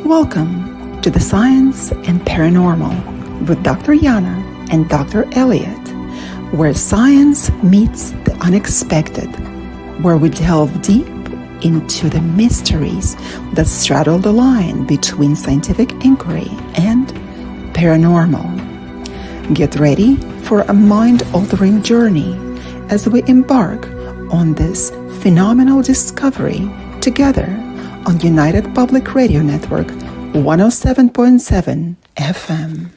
Welcome to the Science and Paranormal with Dr. Yana and Dr. Elliot, where science meets the unexpected, where we delve deep into the mysteries that straddle the line between scientific inquiry and paranormal. Get ready for a mind-altering journey as we embark on this phenomenal discovery together on United Public Radio Network 107.7 FM.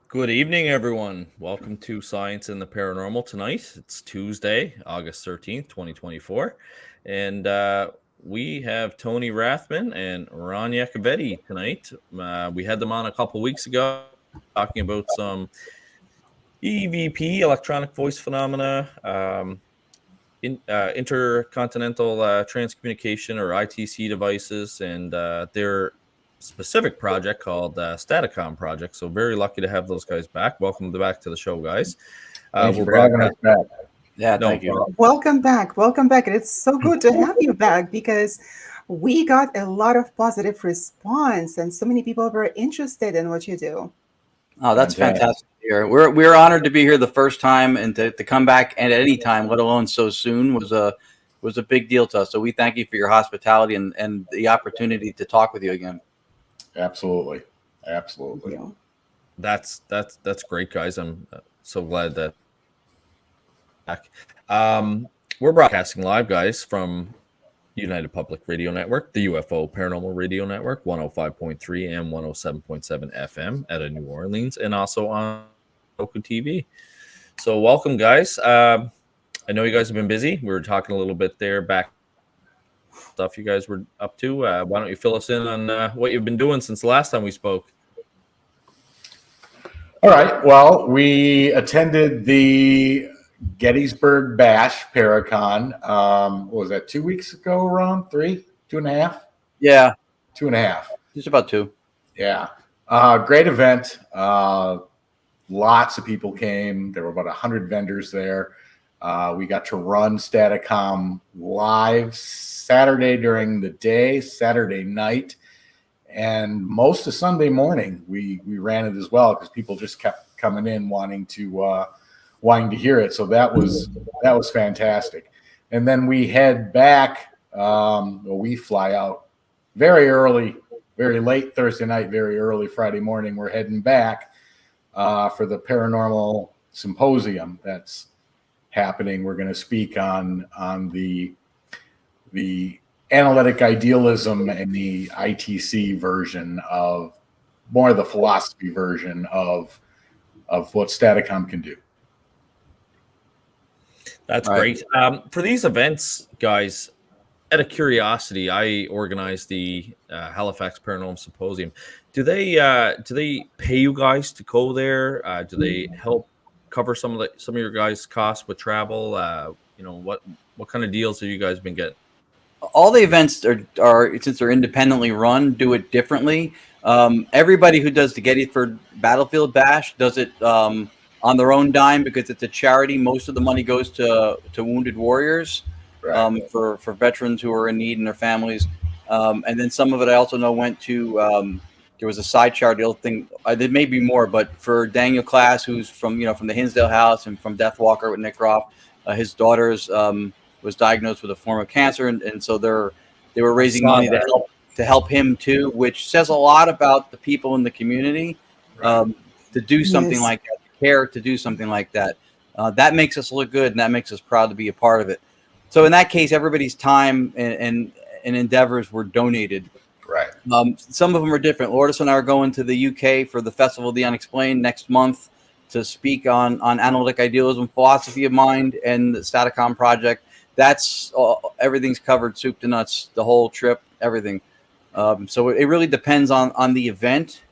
Good evening, everyone. Welcome to Science and the Paranormal tonight. It's Tuesday, August 13th, 2024. And we have Tony Rathman and Ron Yacovetti tonight. We had them on a couple weeks ago talking about some EVP, electronic voice phenomena, intercontinental transcommunication or ITC devices, and their specific project called Staticom project. So very lucky to have those guys back. Welcome back to the show, guys. Thanks for having us back. Yeah, thank you. Welcome back. And it's so good to have you back because we got a lot of positive response and so many people were interested in what you do. Oh, that's fantastic to hear. We're honored to be here the first time, and to come back at any time, let alone so soon, was a big deal to us. So we thank you for your hospitality and the opportunity to talk with you again. Absolutely. That's great, guys. I'm so glad that back. We're broadcasting live, guys, from United Public Radio Network, the UFO Paranormal Radio Network, 105.3 and 107.7 FM out of New Orleans, and also on Roku TV. So welcome, guys. I know you guys have been busy. We were talking a little bit there back stuff you guys were up to. Why don't you fill us in on what you've been doing since the last time we spoke? All right. Well, we attended the Gettysburg Bash Paracon. What was that, 2 weeks ago, Ron? 2.5? Yeah. 2.5. Just about 2. Yeah. Great event. Lots of people came. There were about 100 vendors there. We got to run Staticom live Saturday during the day, Saturday night, and most of Sunday morning we ran it as well because people just kept coming in wanting to hear it. So that was fantastic. And then we head back. We fly out very early, very late Thursday night, very early Friday morning. We're heading back for the Paranormal Symposium that's happening. We're going to speak on the analytic idealism and the ITC version of more of the philosophy version of what Staticom can do. That's great. For these events, guys, out of curiosity, I organized the Halifax Paranormal Symposium. Do they pay you guys to go there? Do they help cover some of your guys' costs with travel? What kind of deals have you guys been getting? All the events are since they're independently run, do it differently. Everybody who does the Gettysburg Battlefield Bash does it on their own dime because it's a charity. Most of the money goes to wounded warriors, right. For veterans who are in need and their families. And then some of it I also know went to there was a side charity thing. There may be more, but for Daniel Class, who's from the Hinsdale House and from Deathwalker with Nick Groff, his daughter's was diagnosed with a form of cancer, and so they were raising money to help him too, which says a lot about the people in the community to do something like that, to care to do something like that. That makes us look good, and that makes us proud to be a part of it. So in that case, everybody's time and endeavors were donated. Right. Some of them are different. Lourdes and I are going to the UK for the Festival of the Unexplained next month to speak on analytic idealism, philosophy of mind, and the Staticom project. That's everything's covered, soup to nuts, the whole trip, everything. So it really depends on the event.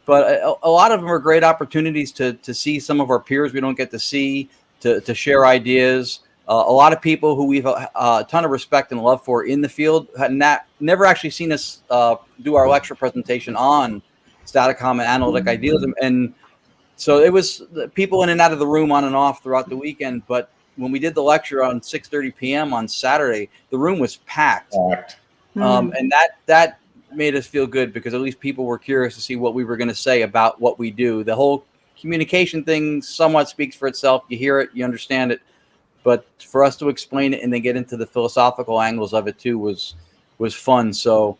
But a lot of them are great opportunities to see some of our peers we don't get to see, to share ideas. A lot of people who we've a ton of respect and love for in the field had never actually seen us do our lecture presentation on Staticom and analytic idealism. And so it was people in and out of the room on and off throughout the weekend. But when we did the lecture on 6:30 p.m. on Saturday, the room was packed. And that made us feel good because at least people were curious to see what we were going to say about what we do. The whole communication thing somewhat speaks for itself. You hear it, you understand it, but for us to explain it and then get into the philosophical angles of it too was fun. So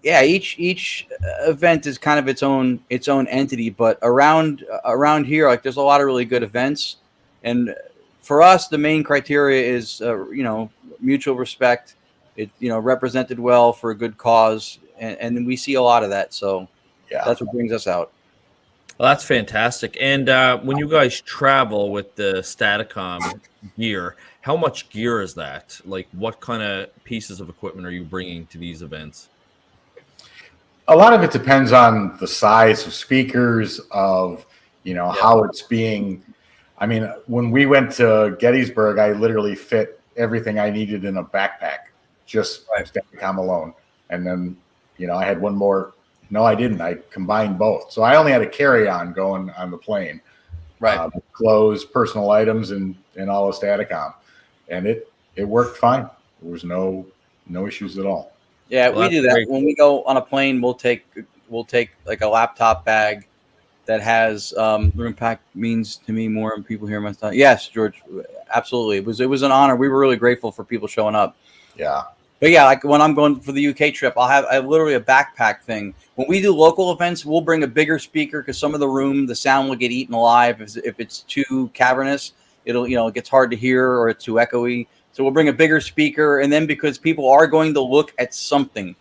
yeah, each event is kind of its own entity, but around here, like, there's a lot of really good events, and for us, the main criteria is mutual respect. It represented well for a good cause, and we see a lot of that. So Yeah, that's what brings us out. Well, that's fantastic. And when you guys travel with the Staticom gear, how much gear is that? Like, what kind of pieces of equipment are you bringing to these events? a lot of it depends on the size of speakers, of how it's being. I mean, when we went to Gettysburg, I literally fit everything I needed in a backpack, just Staticom alone. And then, I had one more. No, I didn't. I combined both. So I only had a carry-on going on the plane. Right. Clothes, personal items, and all of Staticom. And it worked fine. There was no issues at all. Yeah, Well, we do that. great. When we go on a plane, we'll take like a laptop bag that has room pack means to me more, and people hear my stuff. Yes, George, absolutely. It was an honor. We were really grateful for people showing up. Yeah. But yeah, like when I'm going for the UK trip, I have literally a backpack thing. When we do local events, we'll bring a bigger speaker because some of the sound will get eaten alive if it's too cavernous. It gets hard to hear or it's too echoey. So we'll bring a bigger speaker, and then because people are going to look at something,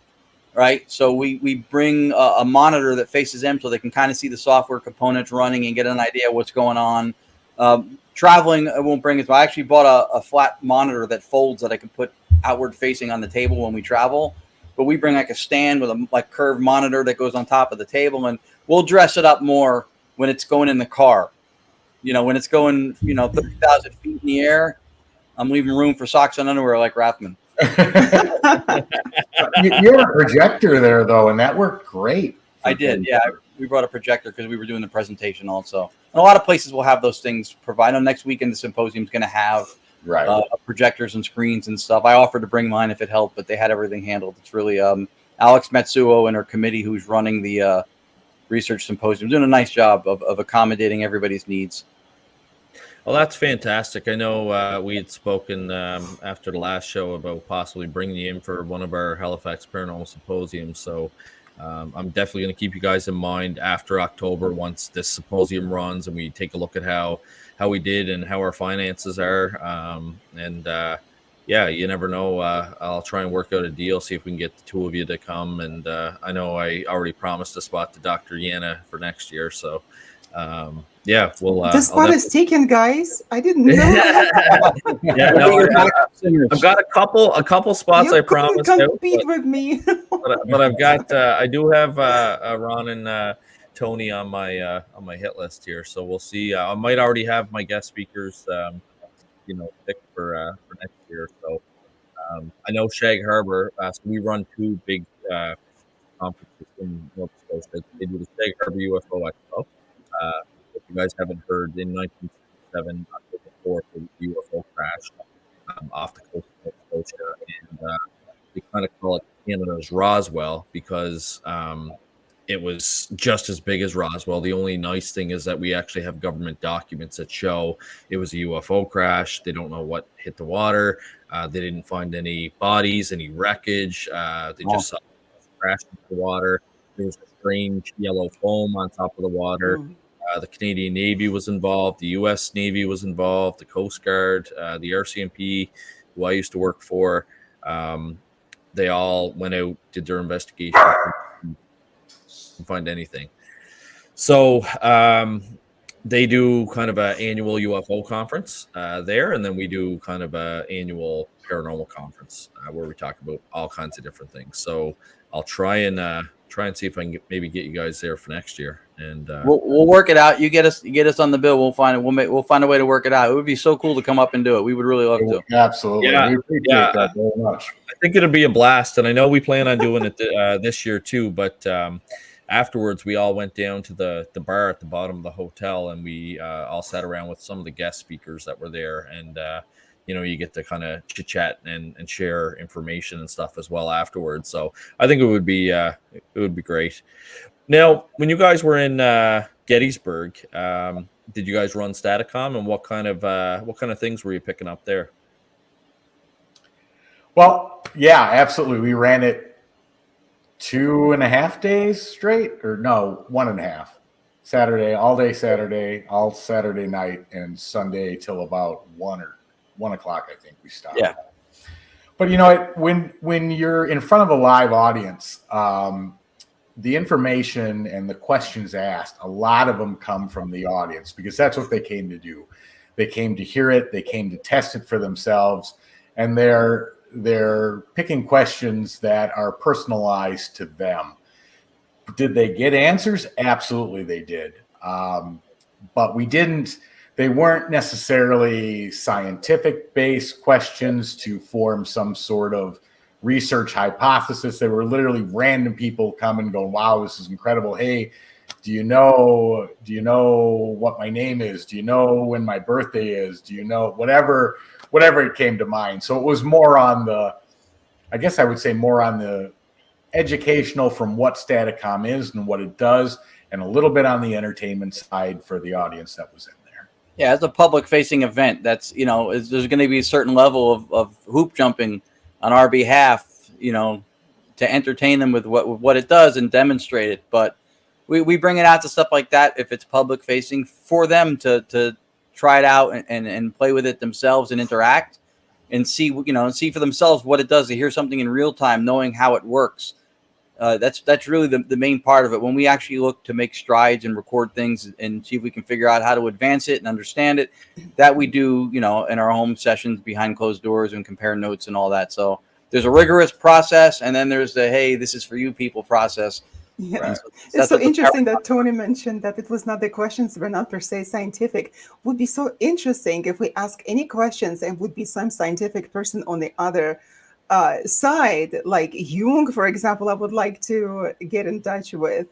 right? So we bring a monitor that faces them so they can kind of see the software components running and get an idea of what's going on. Traveling, I won't bring it. I actually bought a flat monitor that folds that I can put outward facing on the table when we travel. But we bring like a stand with a curved monitor that goes on top of the table, and we'll dress it up more when it's going in the car. When it's going 30,000 feet in the air, I'm leaving room for socks and underwear like Rathman. You had a projector there, though, and that worked great. I did, yeah. We brought a projector because we were doing the presentation also. And a lot of places will have those things provided. Next weekend, the symposium is going to have projectors and screens and stuff. I offered to bring mine if it helped, but they had everything handled. It's really Alex Matsuo and her committee who's running the research symposium doing a nice job of accommodating everybody's needs. Well, that's fantastic. I know we had spoken after the last show about possibly bringing you in for one of our Halifax Paranormal Symposiums. So I'm definitely going to keep you guys in mind after October once this symposium runs and we take a look at how we did and how our finances are. Yeah, you never know. I'll try and work out a deal, see if we can get the two of you to come. And I know I already promised a spot to Dr. Yana for next year. So yeah, we'll. The spot is taken, guys. I didn't know. Yeah, no, I've got a couple spots. I promised. Compete with me. but I've got. I do have Ron and Tony on my hit list here, so we'll see. I might already have my guest speakers, picked for next year. So I know Shag Harbor. So we run two big conferences in Nova Scotia. They do the Shag Harbor UFO Expo. If you guys haven't heard, in 1967, October 4th, the UFO crashed off the coast of Nova Scotia, and they kind of call it Canada's Roswell because it was just as big as Roswell. The only nice thing is that we actually have government documents that show it was a UFO crash. They don't know what hit the water. They didn't find any bodies, any wreckage. They just saw it crash into the water. There was a strange yellow foam on top of the water. The Canadian Navy was involved. The U.S. Navy was involved. The Coast Guard, the RCMP, who I used to work for, they all went out, did their investigation, didn't find anything. So they do kind of an annual UFO conference there, and then we do kind of an annual paranormal conference where we talk about all kinds of different things. So I'll try and see if I can maybe get you guys there for next year, and we'll work it out. You get us on the bill. We'll find it. We'll find a way to work it out. It would be so cool to come up and do it. We would really love to. Absolutely, yeah, we appreciate that very much. I think it'll be a blast, and I know we plan on doing it this year too. But afterwards, we all went down to the bar at the bottom of the hotel, and we all sat around with some of the guest speakers that were there. And you get to kind of chit chat and share information and stuff as well afterwards. So I think it would be great. Now, when you guys were in Gettysburg, did you guys run Staticom, and what kind of things were you picking up there? Well, yeah, absolutely. We ran it 2.5 days straight, or no, 1.5. Saturday, all Saturday night, and Sunday till about 1 o'clock, I think we stopped. Yeah. But when you're in front of a live audience, the information and the questions asked, a lot of them come from the audience, because that's what they came to do. They came to hear it. They came to test it for themselves, and they're picking questions that are personalized to them. Did they get answers? Absolutely, they did. But they weren't necessarily scientific-based questions to form some sort of research hypothesis. They were literally random people coming, going, "Wow, this is incredible. Hey, do you know what my name is? Do you know when my birthday is? Do you know," whatever it came to mind. So it was more on the educational from what Staticom is and what it does, and a little bit on the entertainment side for the audience that was in there. Yeah, as a public-facing event, that's there's going to be a certain level of hoop jumping on our behalf, to entertain them with what it does and demonstrate it. But we bring it out to stuff like that if it's public-facing, for them to try it out and play with it themselves and interact and see for themselves what it does, to hear something in real time, knowing how it works. That's really the main part of it. When we actually look to make strides and record things and see if we can figure out how to advance it and understand it, that we do, in our home sessions behind closed doors and compare notes and all that. So there's a rigorous process, and then there's the, hey, this is for you people process. Yeah. Right. It's so interesting that Tony mentioned that it was not, the questions were not per se scientific. Would be so interesting if we ask any questions and would be some scientific person on the other side, like Jung, for example. I would like to get in touch with.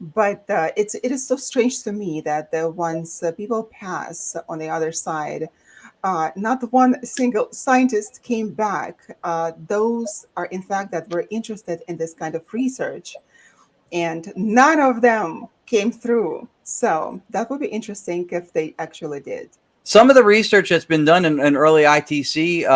But it is so strange to me that once people pass on the other side, not one single scientist came back. Those are, in fact, that were interested in this kind of research, and none of them came through. So that would be interesting if they actually did. Some of the research that's been done in early ITC,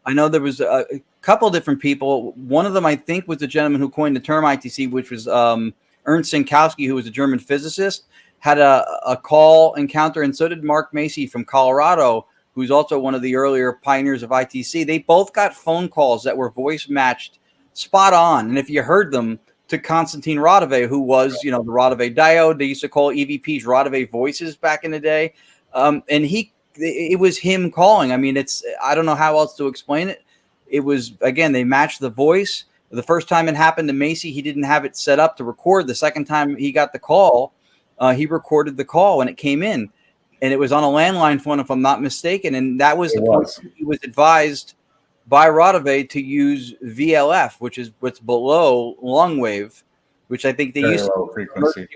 I know there was a couple different people. One of them, I think, was the gentleman who coined the term ITC, which was Ernst Sinkowski, who was a German physicist, had a call encounter, and so did Mark Macy from Colorado, who's also one of the earlier pioneers of ITC. They both got phone calls that were voice matched spot on. And if you heard them, to Konstantin Radove, who was, the Radove diode. They used to call EVPs Radove voices back in the day. And it was him calling. I mean, I don't know how else to explain it. It was, again, they matched the voice. The first time it happened to Macy, he didn't have it set up to record. The second time he got the call, he recorded the call when it came in. And it was on a landline phone, if I'm not mistaken. And that was the point he was advised by Radove to use VLF, which is what's below long wave, which I think they Very used to low frequency.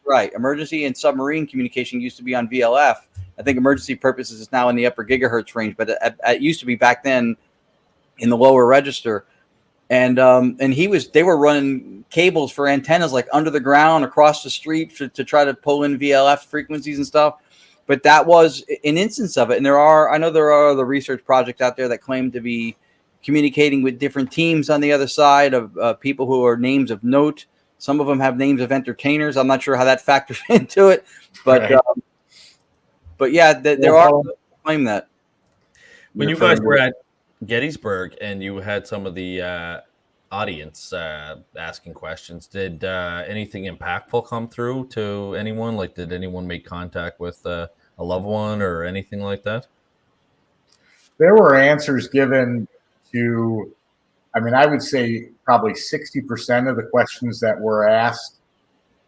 Right. Emergency and submarine communication used to be on VLF. I think emergency purposes is now in the upper gigahertz range, but it used to be back then in the lower register. And they were running cables for antennas like under the ground across the street to try to pull in VLF frequencies and stuff. But that was an instance of it. And I know there are other research projects out there that claim to be communicating with different teams on the other side of people who are names of note. Some of them have names of entertainers. I'm not sure how that factors into it, but right. But yeah, there are claim that. When you guys were at Gettysburg and you had some of the audience asking questions, did anything impactful come through to anyone? Like, did anyone make contact with a loved one or anything like that? There were answers given to, I would say probably 60% of the questions that were asked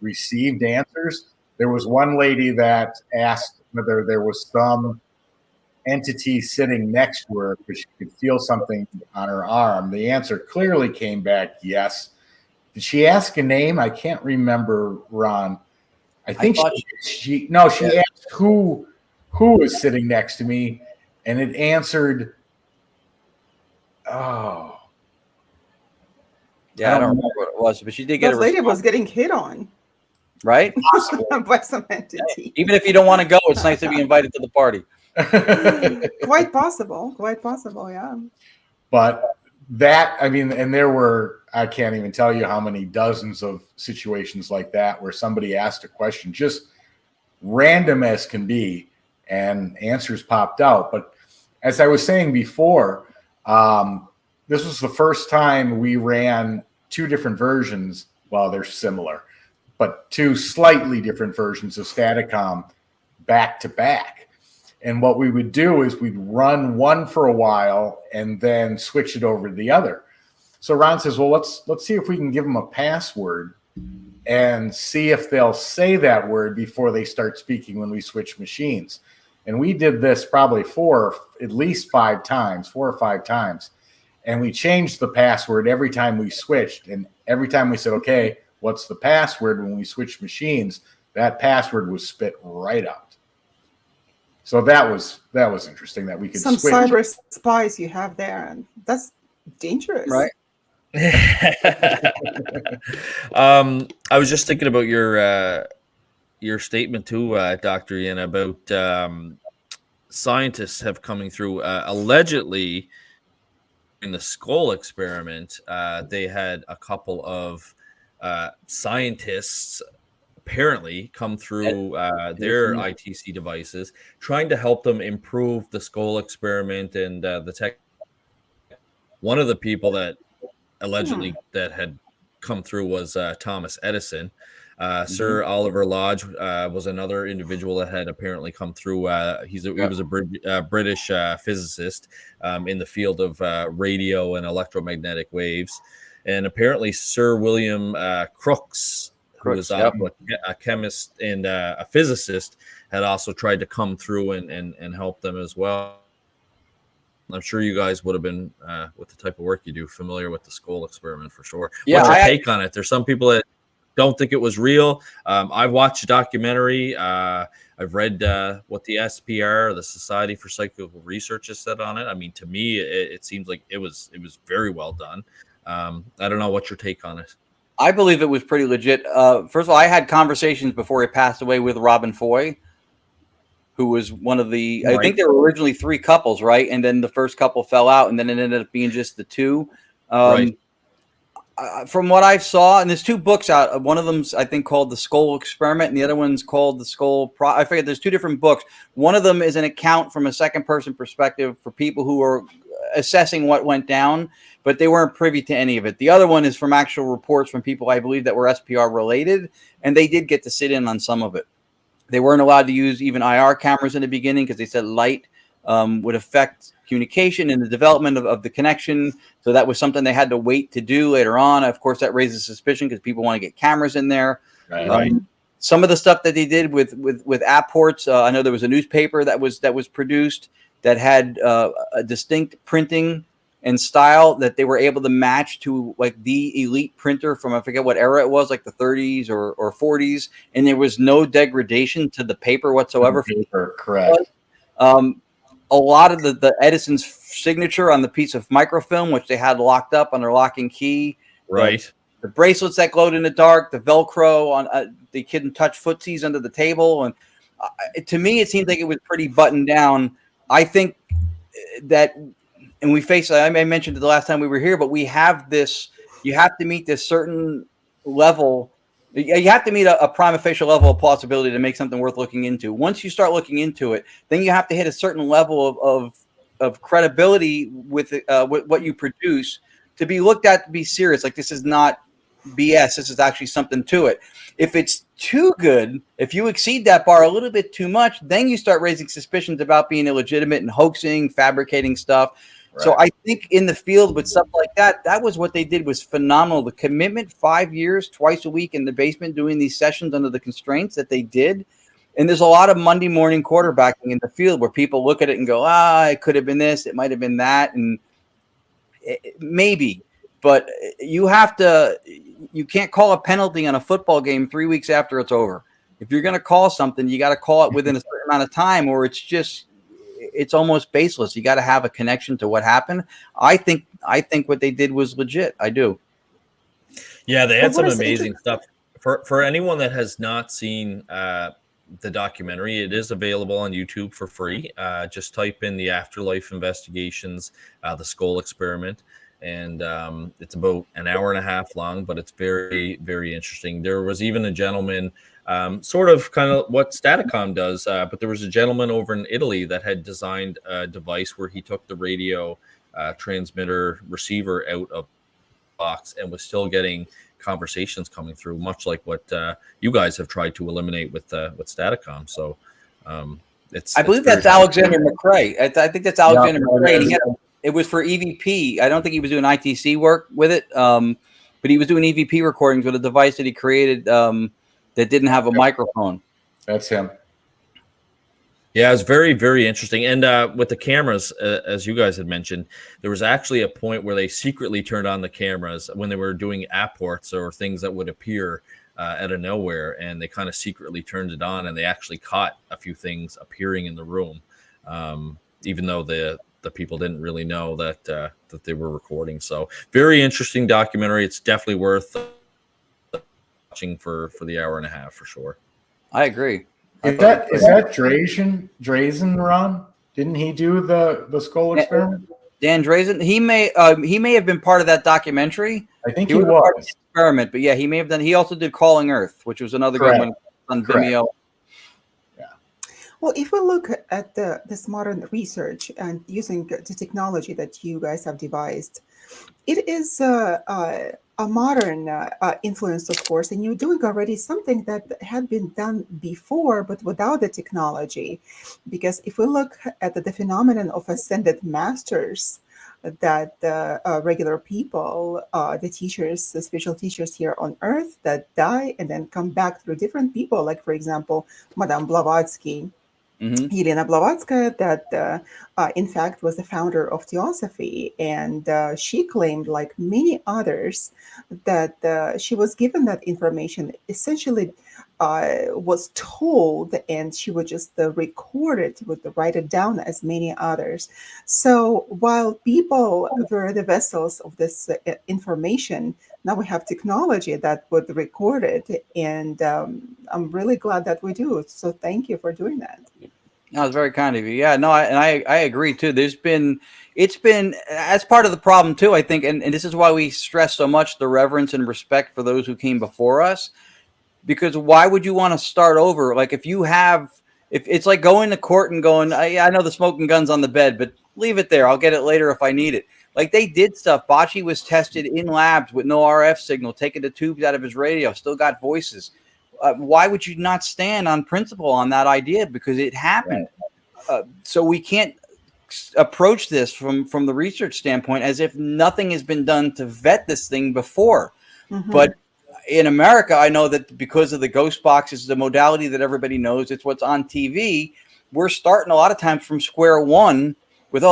received answers. There was one lady that asked whether there was some entity sitting next to her because she could feel something on her arm. The answer clearly came back yes. did she ask a name? I can't remember, Ron. I think she asked who was sitting next to me, and it answered, oh. Yeah, I don't remember what it was, but she did get That lady was getting hit on. Right? By some entity. Even if you don't want to go, it's nice to be invited to the party. Quite possible, yeah. But that, I mean, and there were, I can't even tell you how many dozens of situations like that where somebody asked a question, just random as can be, and answers popped out. But as I was saying before, this was the first time we ran two different versions. Well, they're similar, but two slightly different versions of Staticom back to back. And what we would do is we'd run one for a while and then switch it over to the other. So Ron says, well, let's see if we can give them a password and see if they'll say that word before they start speaking when we switch machines. And we did this probably at least 4 or 5 times. And we changed the password every time we switched. And every time we said, okay, what's the password when we switch machines, that password was spit right out. So that was interesting that we could some switch. cyber spies you have there, and that's dangerous. Right. I was just thinking about your statement too, Dr. Yin, about scientists have coming through. Allegedly, in the skull experiment, they had a couple of scientists apparently come through their ITC devices, trying to help them improve the skull experiment and the tech. One of the people that allegedly that had come through was Thomas Edison. Sir Oliver Lodge was another individual that had apparently come through. He was a British physicist in the field of radio and electromagnetic waves. And apparently Sir William Crookes, who was a chemist and a physicist, had also tried to come through and help them as well. I'm sure you guys would have been, with the type of work you do, familiar with the skull experiment for sure. Yeah, what's your take on it? There's some people that don't think it was real. I've watched a documentary. I've read what the SPR, the Society for Psychical Research, has said on it. I mean, to me, it seems like it was very well done. I don't know. What's your take on it? I believe it was pretty legit. First of all, I had conversations before he passed away with Robin Foy, who was one of the, I think there were originally 3 couples, right? And then the first couple fell out, and then it ended up being just the 2. Right. From what I saw, and there's 2 books out. One of them's, I think, called The Skull Experiment, and the other one's called The Skull I forget. There's 2 different books. One of them is an account from a second-person perspective for people who are assessing what went down, but they weren't privy to any of it. The other one is from actual reports from people, I believe, that were SPR related, and they did get to sit in on some of it. They weren't allowed to use even IR cameras in the beginning because they said light would affect communication and the development of the connection. So that was something they had to wait to do later on. Of course, that raises suspicion because people want to get cameras in there. Right. Some of the stuff that they did with app ports, I know there was a newspaper that was produced that had a distinct printing and style that they were able to match to like the elite printer from, I forget what era it was, like the 30s or 40s, and there was no degradation to the paper whatsoever. Correct. A lot of the Edison's signature on the piece of microfilm, which they had locked up on their lock and key. Right. The bracelets that glowed in the dark, the Velcro on the couldn't touch footsies under the table, and to me, it seemed like it was pretty buttoned down. I think that. And we face, I mentioned it the last time we were here, but we have this, you have to meet this certain level. You have to meet a prima facie level of plausibility to make something worth looking into. Once you start looking into it, then you have to hit a certain level of credibility with what you produce to be looked at, to be serious. Like, this is not BS. This is actually something to it. If it's too good, if you exceed that bar a little bit too much, then you start raising suspicions about being illegitimate and hoaxing, fabricating stuff. Right. So I think in the field with stuff like that, that was what they did was phenomenal. The commitment, 5 years, twice a week in the basement, doing these sessions under the constraints that they did. And there's a lot of Monday morning quarterbacking in the field where people look at it and go, it could have been this, it might have been that. And maybe but you can't call a penalty on a football game 3 weeks after it's over. If you're going to call something, you got to call it within a certain amount of time, or it's almost baseless. You got to have a connection to what happened. I think what they did was legit. I do. Yeah, they had some amazing stuff. For anyone that has not seen the documentary, it is available on YouTube for free. Just type in the Afterlife Investigations, the Skull Experiment, and it's about an hour and a half long, but it's very, very interesting. There was even a gentleman, sort of kind of what Staticom does, but there was a gentleman over in Italy that had designed a device where he took the radio transmitter receiver out of the box and was still getting conversations coming through, much like what you guys have tried to eliminate with Staticom. So I believe that's Alexander McRae. I think that's Alexander McRae. It was for EVP. I don't think he was doing ITC work with it, but he was doing EVP recordings with a device that he created that didn't have a microphone. That's him. Yeah, it was very, very interesting. And with the cameras, as you guys had mentioned, there was actually a point where they secretly turned on the cameras when they were doing apports or things that would appear out of nowhere. And they kind of secretly turned it on, and they actually caught a few things appearing in the room, even though the people didn't really know that that they were recording. So very interesting documentary. It's definitely worth watching for the hour and a half for sure. I agree. Is that Drazen, Ron? Didn't he do the skull experiment? Dan Drazen, he may have been part of that documentary. I think he was part of the experiment, but yeah, he may have done. He also did Calling Earth, which was another good one on Vimeo. Yeah. Well, if we look at this modern research and using the technology that you guys have devised, it is a modern influence, of course, and you're doing already something that had been done before, but without the technology. Because if we look at the phenomenon of ascended masters, that regular people, the teachers, the spiritual teachers here on Earth that die and then come back through different people, like, for example, Madame Blavatsky, Elena Blavatsky, that in fact was the founder of Theosophy, and she claimed, like many others, that she was given that information, essentially was told, and she would just record it, would write it down as many others. So while people were the vessels of this information, now we have technology that would record it, and I'm really glad that we do. So thank you for doing that. That was very kind of you. Yeah, no, I agree too. It's been as part of the problem too, I think, and this is why we stress so much the reverence and respect for those who came before us. Because why would you want to start over? Like if it's like going to court and going, I know the smoking gun's on the bed, but leave it there. I'll get it later if I need it. Like they did stuff. Bacci was tested in labs with no RF signal, taking the tubes out of his radio, still got voices. Why would you not stand on principle on that idea? Because it happened. So we can't approach this from the research standpoint as if nothing has been done to vet this thing before. But in America, I know that because of the ghost boxes, the modality that everybody knows, it's what's on TV. We're starting a lot of times from square one with,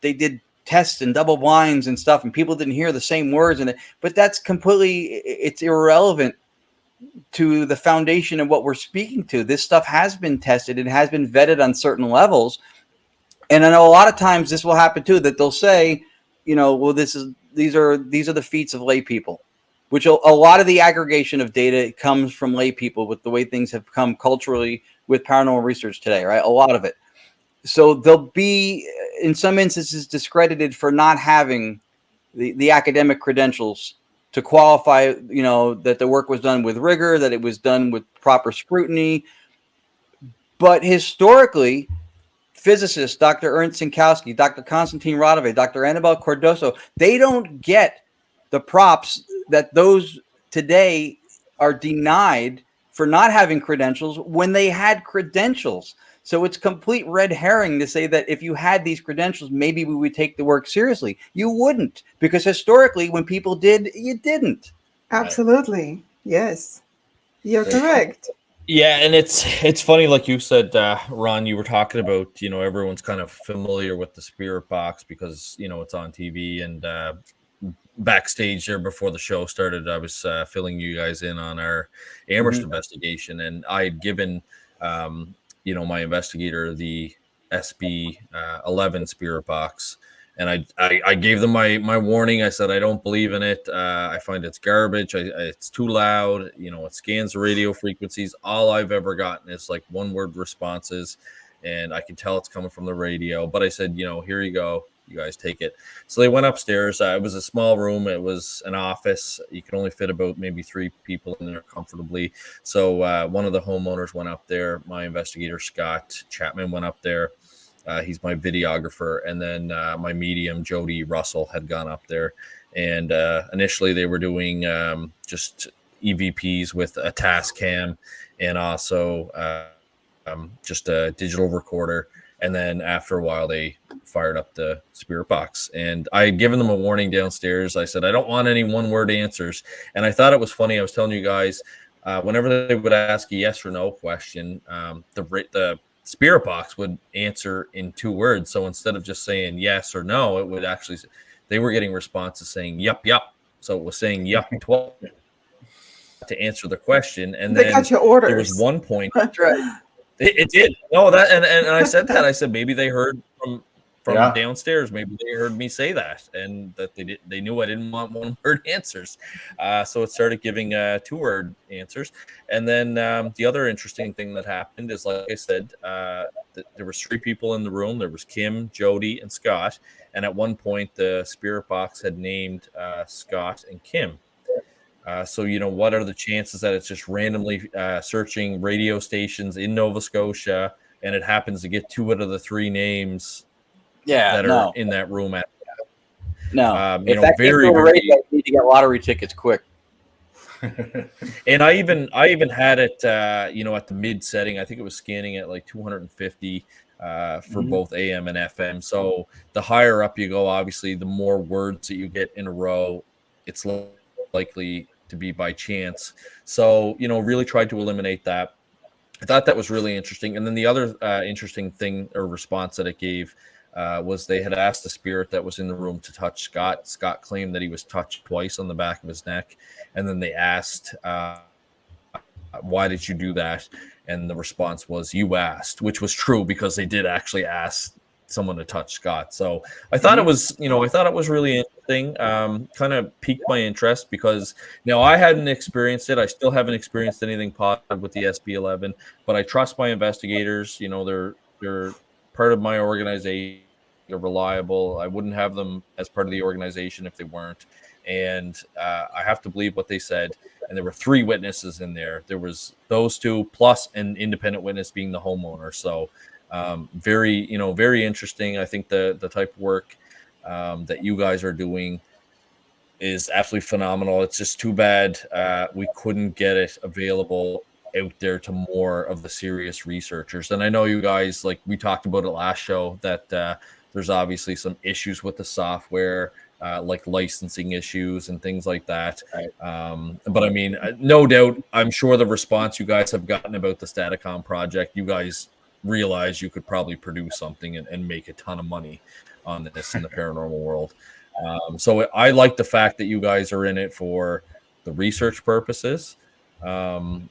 they did tests and double blinds and stuff, and people didn't hear the same words in it. But that's it's irrelevant to the foundation of what we're speaking to. This stuff has been tested. It has been vetted on certain levels. And I know a lot of times this will happen too, that they'll say, well, these are the feats of lay people, which a lot of the aggregation of data comes from lay people with the way things have come culturally with paranormal research today, right? A lot of it. So they'll be, in some instances, discredited for not having the academic credentials to qualify, that the work was done with rigor, that it was done with proper scrutiny. But historically, physicists, Dr. Ernst Sinkowski, Dr. Konstantin Radove, Dr. Annabelle Cardoso, they don't get the props that those today are denied for not having credentials when they had credentials. So it's complete red herring to say that if you had these credentials, maybe we would take the work seriously. You wouldn't, because historically, when people did, you didn't. Absolutely. Right. Yes, you're correct. Yeah, and it's funny, like you said, Ron, you were talking about, everyone's kind of familiar with the spirit box because, it's on TV, and backstage there before the show started. I was filling you guys in on our Amherst investigation, and I had given my investigator the SB 11 spirit box, and I gave them my warning. I said I don't believe in it. I find it's garbage. It's too loud. It scans the radio frequencies. All I've ever gotten is like one-word responses, and I can tell it's coming from the radio. But I said, here you go. You guys take it. So they went upstairs. It was a small room. It was an office. You could only fit about maybe 3 people in there comfortably. So one of the homeowners went up there. My investigator, Scott Chapman, went up there. He's my videographer. And then my medium, Jody Russell, had gone up there. And initially they were doing just EVPs with a task cam and also just a digital recorder. And then after a while, they fired up the spirit box. And I had given them a warning downstairs. I said, I don't want any one-word answers. And I thought it was funny. I was telling you guys, whenever they would ask a yes or no question, the spirit box would answer in 2 words. So instead of just saying yes or no, it would actually, they were getting responses saying, yup. So it was saying yup to answer the question. And they then got your orders. There was one point. That's right. It did. No, that and I said that. I said maybe they heard from downstairs. Maybe they heard me say that, and that they knew I didn't want 1-word answers. So it started giving 2-word answers. And then the other interesting thing that happened is, like I said, there was 3 people in the room. There was Kim, Jody, and Scott. And at one point, the spirit box had named Scott and Kim. So, what are the chances that it's just randomly searching radio stations in Nova Scotia, and it happens to get 2 out of the 3 names that are in that room? No. If that very, radio, you need to get lottery tickets quick. And I even had it, at the mid setting. I think it was scanning at like 250 for both AM and FM. So the higher up you go, obviously, the more words that you get in a row, it's likely to be by chance. So, really tried to eliminate that. I thought that was really interesting. And then the other interesting thing or response that it gave was they had asked the spirit that was in the room to touch Scott. Scott claimed that he was touched twice on the back of his neck. And then they asked, why did you do that? And the response was, you asked, which was true because they did actually ask someone to touch Scott. So I thought it was, really interesting. Kind of piqued my interest because now I hadn't experienced it. I still haven't experienced anything positive with the SB11, but I trust my investigators. They're part of my organization. They're reliable. I wouldn't have them as part of the organization if they weren't. And I have to believe what they said. And there were 3 witnesses in there. There was those 2 plus an independent witness being the homeowner. So very interesting. I think the type of work that you guys are doing is absolutely phenomenal. It's just too bad we couldn't get it available out there to more of the serious researchers. And I know you guys, like we talked about it last show, that there's obviously some issues with the software, like licensing issues and things like that. Right. But I mean, no doubt, I'm sure the response you guys have gotten about the Staticom project, you guys realize you could probably produce something and make a ton of money on this in the paranormal world. So I like the fact that you guys are in it for the research purposes. But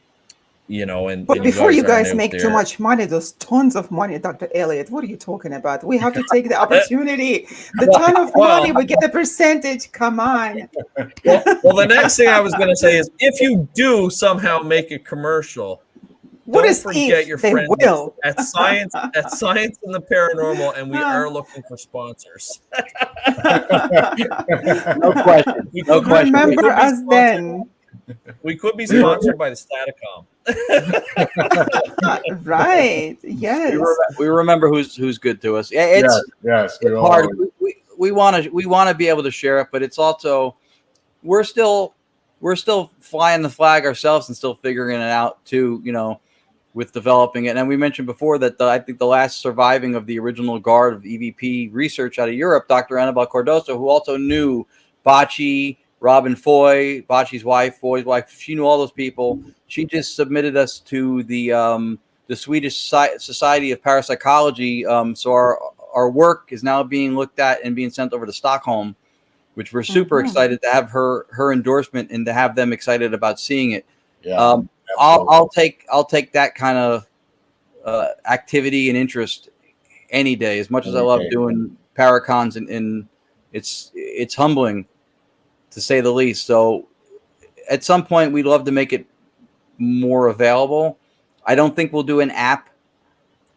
before you guys make too much money, there's tons of money, Dr. Elliott. What are you talking about? We have to take the opportunity. The ton of money, we get the percentage. Come on. Well, the next thing I was going to say is, if you do somehow make a commercial, don't forget your friends at Science and the Paranormal, and we are looking for sponsors. No question. Remember us then. We could be sponsored by the Staticom. Right. Yes. We remember who's good to us. It's hard. We want to be able to share it, but it's also we're still flying the flag ourselves and still figuring it out too. With developing it. And we mentioned before that I think the last surviving of the original guard of EVP research out of Europe, Dr. Annabelle Cardoso, who also knew Bacci, Robin Foy, Bacci's wife, Foy's wife. She knew all those people. She just submitted us to the Swedish Society of Parapsychology. So our work is now being looked at and being sent over to Stockholm which we're super excited to have her endorsement and to have them excited about seeing it. Yeah, I'll take that kind of activity and interest any day, as much as I love doing Paracons, and it's humbling to say the least. So at some point we'd love to make it more available. I don't think we'll do an app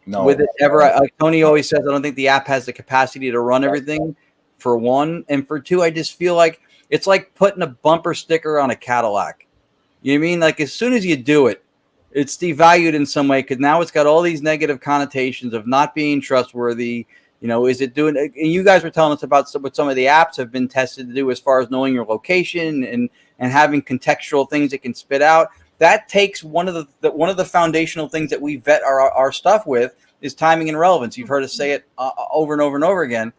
with it ever. Tony always says, I don't think the app has the capacity to run everything, for one. And for two, I just feel like it's like putting a bumper sticker on a Cadillac. You know what I mean? Like, as soon as you do it, it's devalued in some way, because now it's got all these negative connotations of not being trustworthy. You know, is it doing? And you guys were telling us about what some of the apps have been tested to do as far as knowing your location and having contextual things it can spit out. That takes one of the foundational things that we vet our stuff with is timing and relevance. You've heard us say it over and over and over again.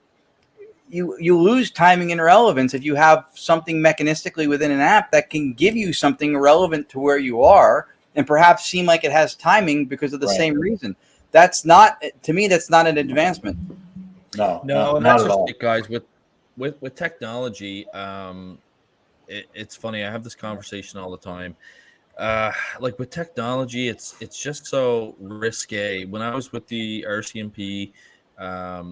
You lose timing and relevance if you have something mechanistically within an app that can give you something relevant to where you are and perhaps seem like it has timing because of the same reason. That's not, to me, that's not an advancement. No, and not that's at just all. it, guys. With technology, it's funny. I have this conversation all the time. Like with technology, it's just so risque. When I was with the RCMP,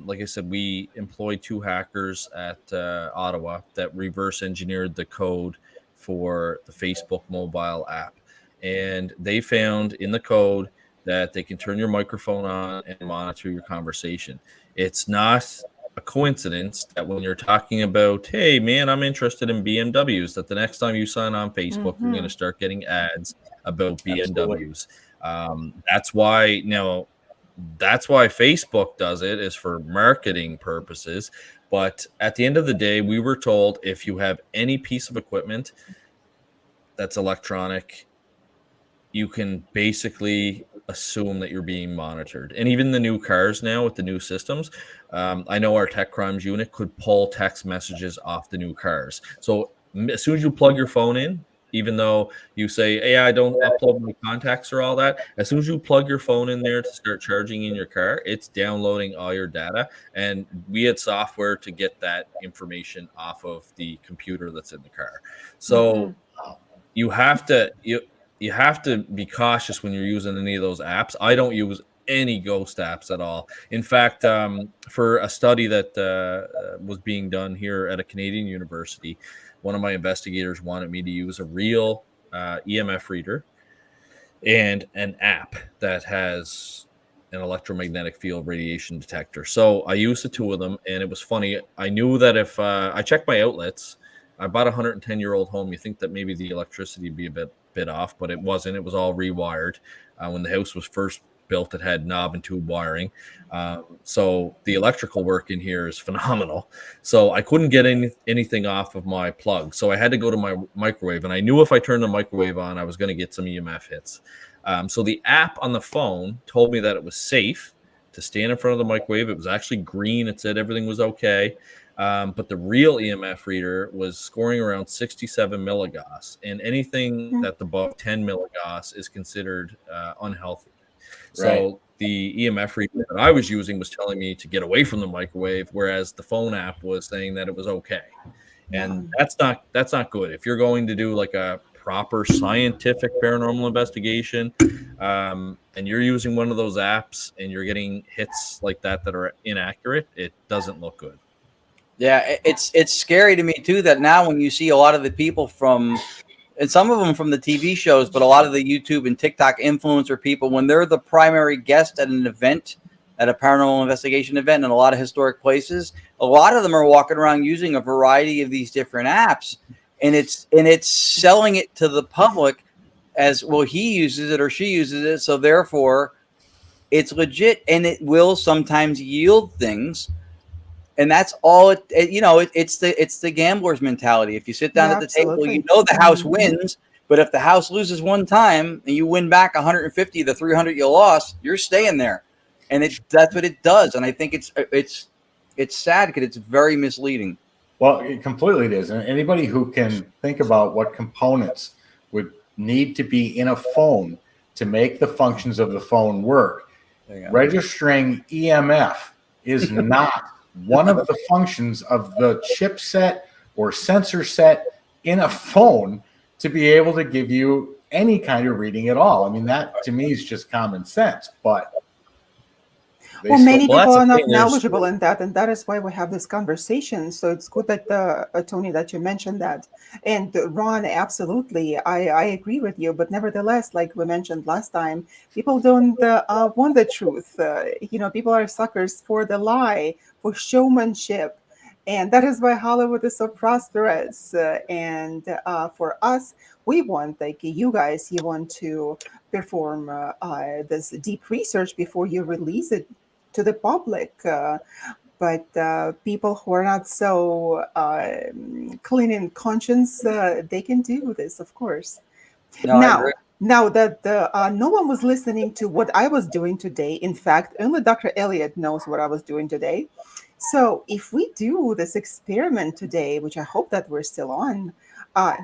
like I said, we employed 2 hackers at Ottawa that reverse engineered the code for the Facebook mobile app, and they found in the code that they can turn your microphone on and monitor your conversation. It's not a coincidence that when you're talking about, hey man, I'm interested in BMWs, that the next time you sign on Facebook, you're going to start getting ads about BMWs. That's why Facebook does it, is for marketing purposes. But at the end of the day, we were told if you have any piece of equipment that's electronic, you can basically assume that you're being monitored. And even the new cars now with the new systems, I know our tech crimes unit could pull text messages off the new cars. So as soon as you plug your phone in, even though you say, hey, I don't upload my contacts or all that, as soon as you plug your phone in there to start charging in your car, it's downloading all your data. And we had software to get that information off of the computer that's in the car. So you have to be cautious when you're using any of those apps. I don't use any ghost apps at all. In fact, for a study that was being done here at a Canadian university, one of my investigators wanted me to use a real EMF reader and an app that has an electromagnetic field radiation detector. So I used the 2 of them, and it was funny. I knew that if I checked my outlets, I bought a 110-year-old home. You think that maybe the electricity would be a bit off, but it wasn't. It was all rewired. When the house was first built, it had knob and tube wiring. So the electrical work in here is phenomenal. So I couldn't get anything off of my plug. So I had to go to my microwave, and I knew if I turned the microwave on, I was going to get some EMF hits. So the app on the phone told me that it was safe to stand in front of the microwave. It was actually green. It said everything was okay. But the real EMF reader was scoring around 67 milligauss, and anything that's above 10 milligauss is considered unhealthy. So the EMF reader that I was using was telling me to get away from the microwave, whereas the phone app was saying that it was okay. And that's not good. If you're going to do like a proper scientific paranormal investigation, and you're using one of those apps and you're getting hits like that are inaccurate, it doesn't look good. Yeah, it's scary to me too that now when you see a lot of the people from, and some of them from the TV shows, but a lot of the YouTube and TikTok influencer people, when they're the primary guest at an event, at a paranormal investigation event in a lot of historic places, a lot of them are walking around using a variety of these different apps, and it's selling it to the public as, well, he uses it or she uses it, so therefore it's legit, and it will sometimes yield things. And that's all it's the gambler's mentality. If you sit down at the table, you know the house wins, but if the house loses one time and you win back 150 of the 300 you lost, you're staying there. And that's what it does. And I think it's sad because it's very misleading. Well, it completely is. And anybody who can think about what components would need to be in a phone to make the functions of the phone work, registering EMF is not one of the functions of the chipset or sensor set in a phone to be able to give you any kind of reading at all. I mean, that to me is just common sense, but well, many Well, people that's the are not thing, there's- knowledgeable in that, and that is why we have this conversation. So it's good that Tony, that you mentioned that, and Ron, absolutely, I agree with you. But nevertheless, like we mentioned last time, people don't want the truth. People are suckers for the lie, for showmanship, and that is why Hollywood is so prosperous. And for us, we want, like you guys, you want to perform this deep research before you release it to the public. But people who are not so clean in conscience, they can do this, of course. No, I agree. Now that no one was listening to what I was doing today, in fact, only Dr. Elliott knows what I was doing today. So if we do this experiment today, which I hope that we're still on,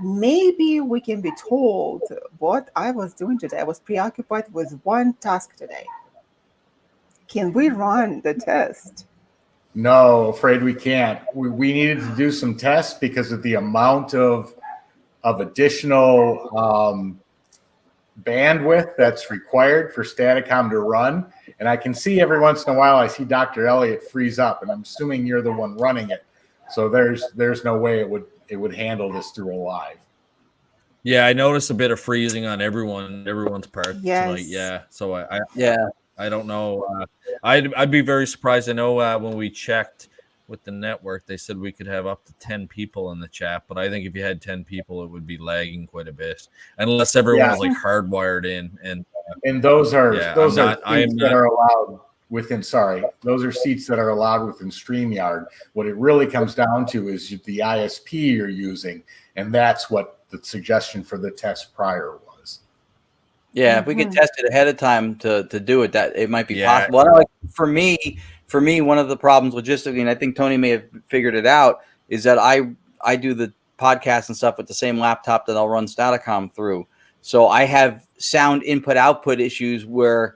maybe we can be told what I was doing today. I was preoccupied with one task today. Can we run the test? no, afraid we can't. We needed to do some tests because of the amount of additional bandwidth that's required for Staticom to run. And I can see every once in a while, I see Dr. Elliott freeze up, and I'm assuming you're the one running it. So there's no way it would handle this through a live. Yeah, I noticed a bit of freezing on everyone's part Yes. tonight. Yeah, so Yeah. I don't know. I'd be very surprised. I know when we checked with the network, they said we could have up to 10 people in the chat, but I think if you had 10 people, it would be lagging quite a bit, unless everyone was like hardwired in. And those are seats that are allowed within. Sorry, those are seats that are allowed within StreamYard. What it really comes down to is the ISP you're using, and that's what the suggestion for the test prior was. Yeah, if we could test it ahead of time to do it, that it might be Yeah. possible. For me, one of the problems logistically, and I think Tony may have figured it out, is that I do the podcast and stuff with the same laptop that I'll run Staticom through. So I have sound input output issues where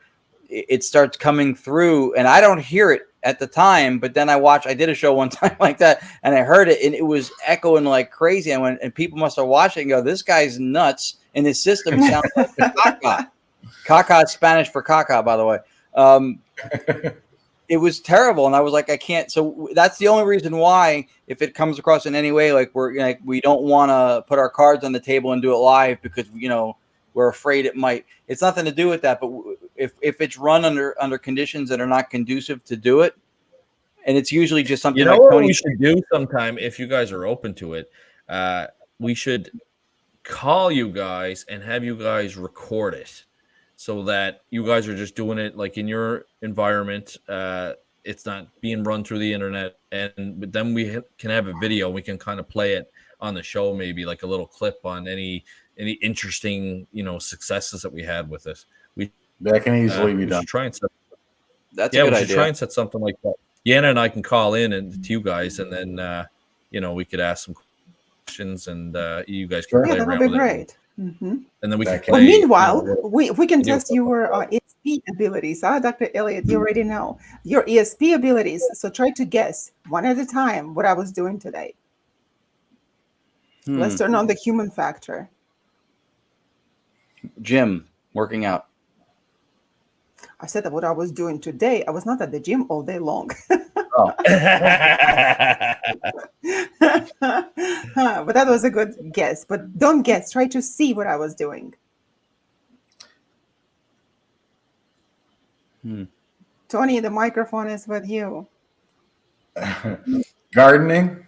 it starts coming through, and I don't hear it at the time. But then I did a show one time like that, and I heard it, and it was echoing like crazy. And people must have watched it and go, "This guy's nuts." And his system sounds like caca. Caca is Spanish for caca, by the way. It was terrible, and I was like, I can't. So that's the only reason why, if it comes across in any way, like we don't want to put our cards on the table and do it live because we're afraid it might. It's nothing to do with that. But if it's run under conditions that are not conducive to do it, and it's usually just something like what Tony we should do sometime, if you guys are open to it, we should call you guys and have you guys record it, so that you guys are just doing it like in your environment. It's not being run through the internet, but then we can have a video. We can kind of play it on the show, maybe like a little clip on any interesting successes that we had with this. That can easily be we done. should try and set. That's Yeah, a good we should idea. try and set something like that. Yana and I can call in and to you guys, and then we could ask some questions, and you guys can play Yeah, that would around be with it. great. Mm-hmm. And then we can But play. But meanwhile, we can video test your ESP abilities, Dr. Elliott. You already know your ESP abilities. So try to guess one at a time what I was doing today. Let's turn on the human factor. Gym, working out. I said that what I was doing today. I was not at the gym all day long. Oh. But that was a good guess. But don't guess. Try to see what I was doing. Tony, the microphone is with you. Gardening.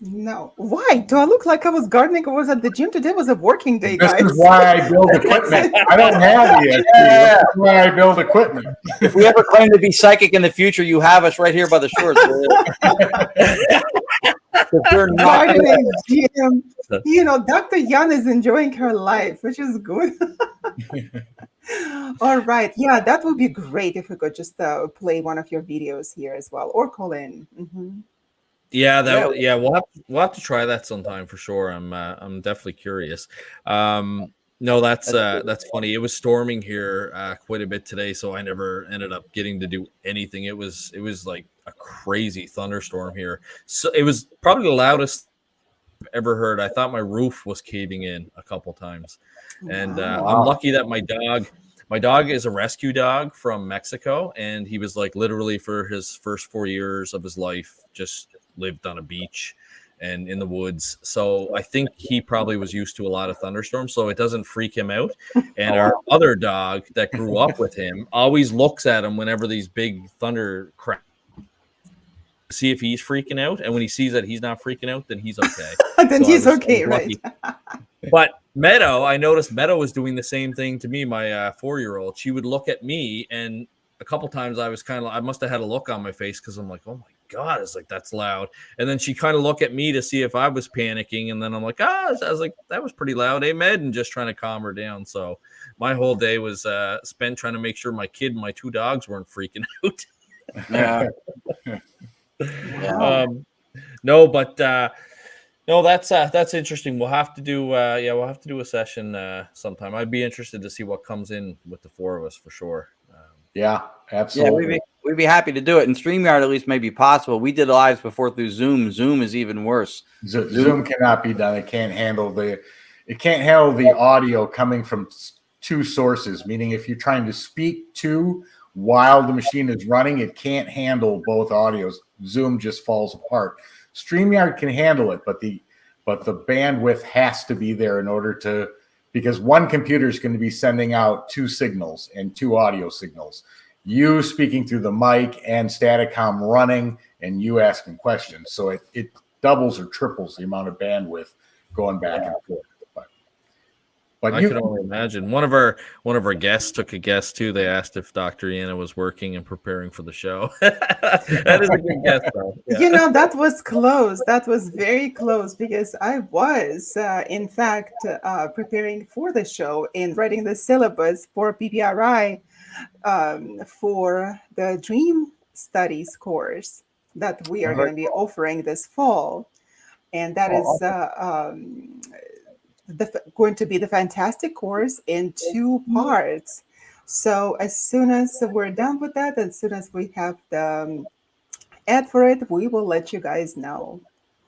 No. Why? Do I look like I was gardening or was at the gym? Today was a working day, This guys. is why I build equipment. I don't have ESP. That's why I build equipment. If we ever claim to be psychic in the future, you have us right here by the shores. If you're not, Gardening, gym. Dr. Yan is enjoying her life, which is good. All right. Yeah, that would be great if we could just play one of your videos here as well, or call in. Mm-hmm. We'll have to try that sometime for sure. I'm definitely curious. No, that's funny. It was storming here quite a bit today, so I never ended up getting to do anything. It was like a crazy thunderstorm here. So it was probably the loudest I've ever heard. I thought my roof was caving in a couple times, and I'm lucky that my dog is a rescue dog from Mexico, and he was like literally for his first 4 years of his life just lived on a beach and in the woods. So I think he probably was used to a lot of thunderstorms, so it doesn't freak him out. And our other dog that grew up with him always looks at him whenever these big thunder cracks, see if he's freaking out. And when he sees that he's not freaking out, then he's okay. Then he's okay, right? But Meadow, I noticed Meadow was doing the same thing to me, my 4-year-old. She would look at me, and a couple times I was I must have had a look on my face because I'm like, oh my God, it's like, that's loud. And then she kind of look at me to see if I was panicking. And then I'm like, I was like, that was pretty loud, eh, Med? And just trying to calm her down. So my whole day was spent trying to make sure my kid and my 2 dogs weren't freaking out. Yeah. No, but no, that's interesting. We'll have to do we'll have to do a session sometime. I'd be interested to see what comes in with the 4 of us for sure. Yeah, absolutely. Yeah, we'd be happy to do it. And StreamYard at least may be possible. We did lives before through Zoom. Zoom is even worse. Zoom cannot be done. It can't handle the audio coming from 2 sources, meaning if you're trying to speak to while the machine is running, it can't handle both audios. Zoom just falls apart. StreamYard can handle it, but the bandwidth has to be there in order to, because one computer is going to be sending out 2 signals and 2 audio signals. You speaking through the mic and Staticom running and you asking questions. So it doubles or triples the amount of bandwidth going back and forth. But I can only imagine. One of our guests took a guess too. They asked if Dr. Yana was working and preparing for the show. That is a good guess, though. Yeah. That was close. That was very close because I was, in fact, preparing for the show and writing the syllabus for PPRI for the Dream Studies course that we are going to be offering this fall, and that is going to be the fantastic course in 2 parts. So as soon as we're done with that, as soon as we have the ad for it, we will let you guys know.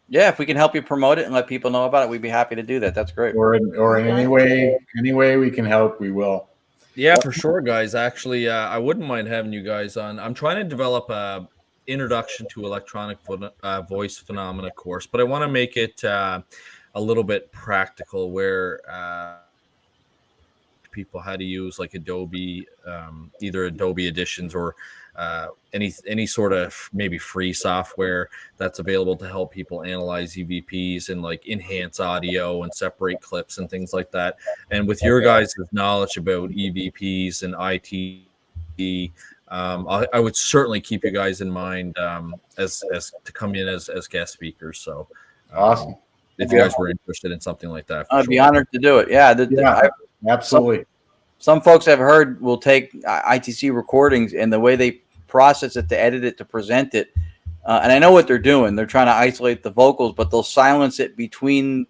Yeah, if we can help you promote it and let people know about it, we'd be happy to do that. That's great. Or in any way we can help, we will. Yeah, for sure, guys. Actually, I wouldn't mind having you guys on. I'm trying to develop a introduction to electronic voice phenomena course, but I want to make it a little bit practical, where people how to use like Adobe, either Adobe Editions or any sort of maybe free software that's available to help people analyze EVPs and like enhance audio and separate clips and things like that. And with your guys' knowledge about EVPs and ITC, I would certainly keep you guys in mind as to come in as guest speakers. So awesome. If you guys were interested in something like that, I'd be honored to do it. Yeah, absolutely. Some folks I've heard will take ITC recordings and the way they process it to edit it to present it. And I know what they're doing. They're trying to isolate the vocals, but they'll silence it between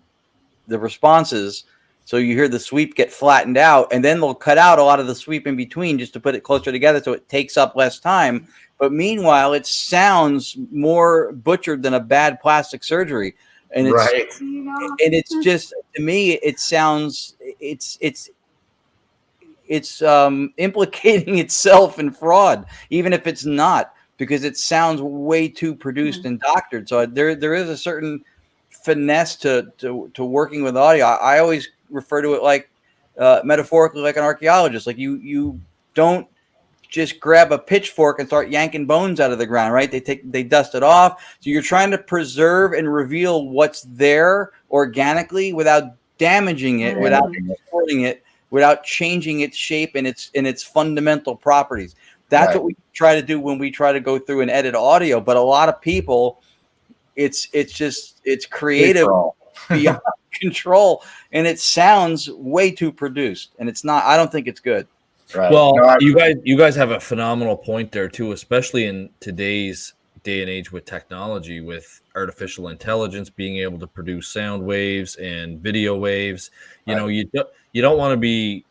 the responses. So you hear the sweep get flattened out, and then they'll cut out a lot of the sweep in between just to put it closer together so it takes up less time. But meanwhile, it sounds more butchered than a bad plastic surgery. And it's right. And it's just, to me, it sounds it's implicating itself in fraud, even if it's not, because it sounds way too produced and doctored. So there is a certain finesse to working with audio. I always refer to it like metaphorically like an archaeologist. Like you don't just grab a pitchfork and start yanking bones out of the ground, right? They dust it off. So you're trying to preserve and reveal what's there organically without damaging it, without distorting it, without changing its shape and its fundamental properties. That's what we try to do when we try to go through and edit audio. But a lot of people, it's creative beyond control, and it sounds way too produced, and it's not. I don't think it's good. Right. Well, you guys have a phenomenal point there too, especially in today's day and age with technology, with artificial intelligence being able to produce sound waves and video waves. You know, you don't want to be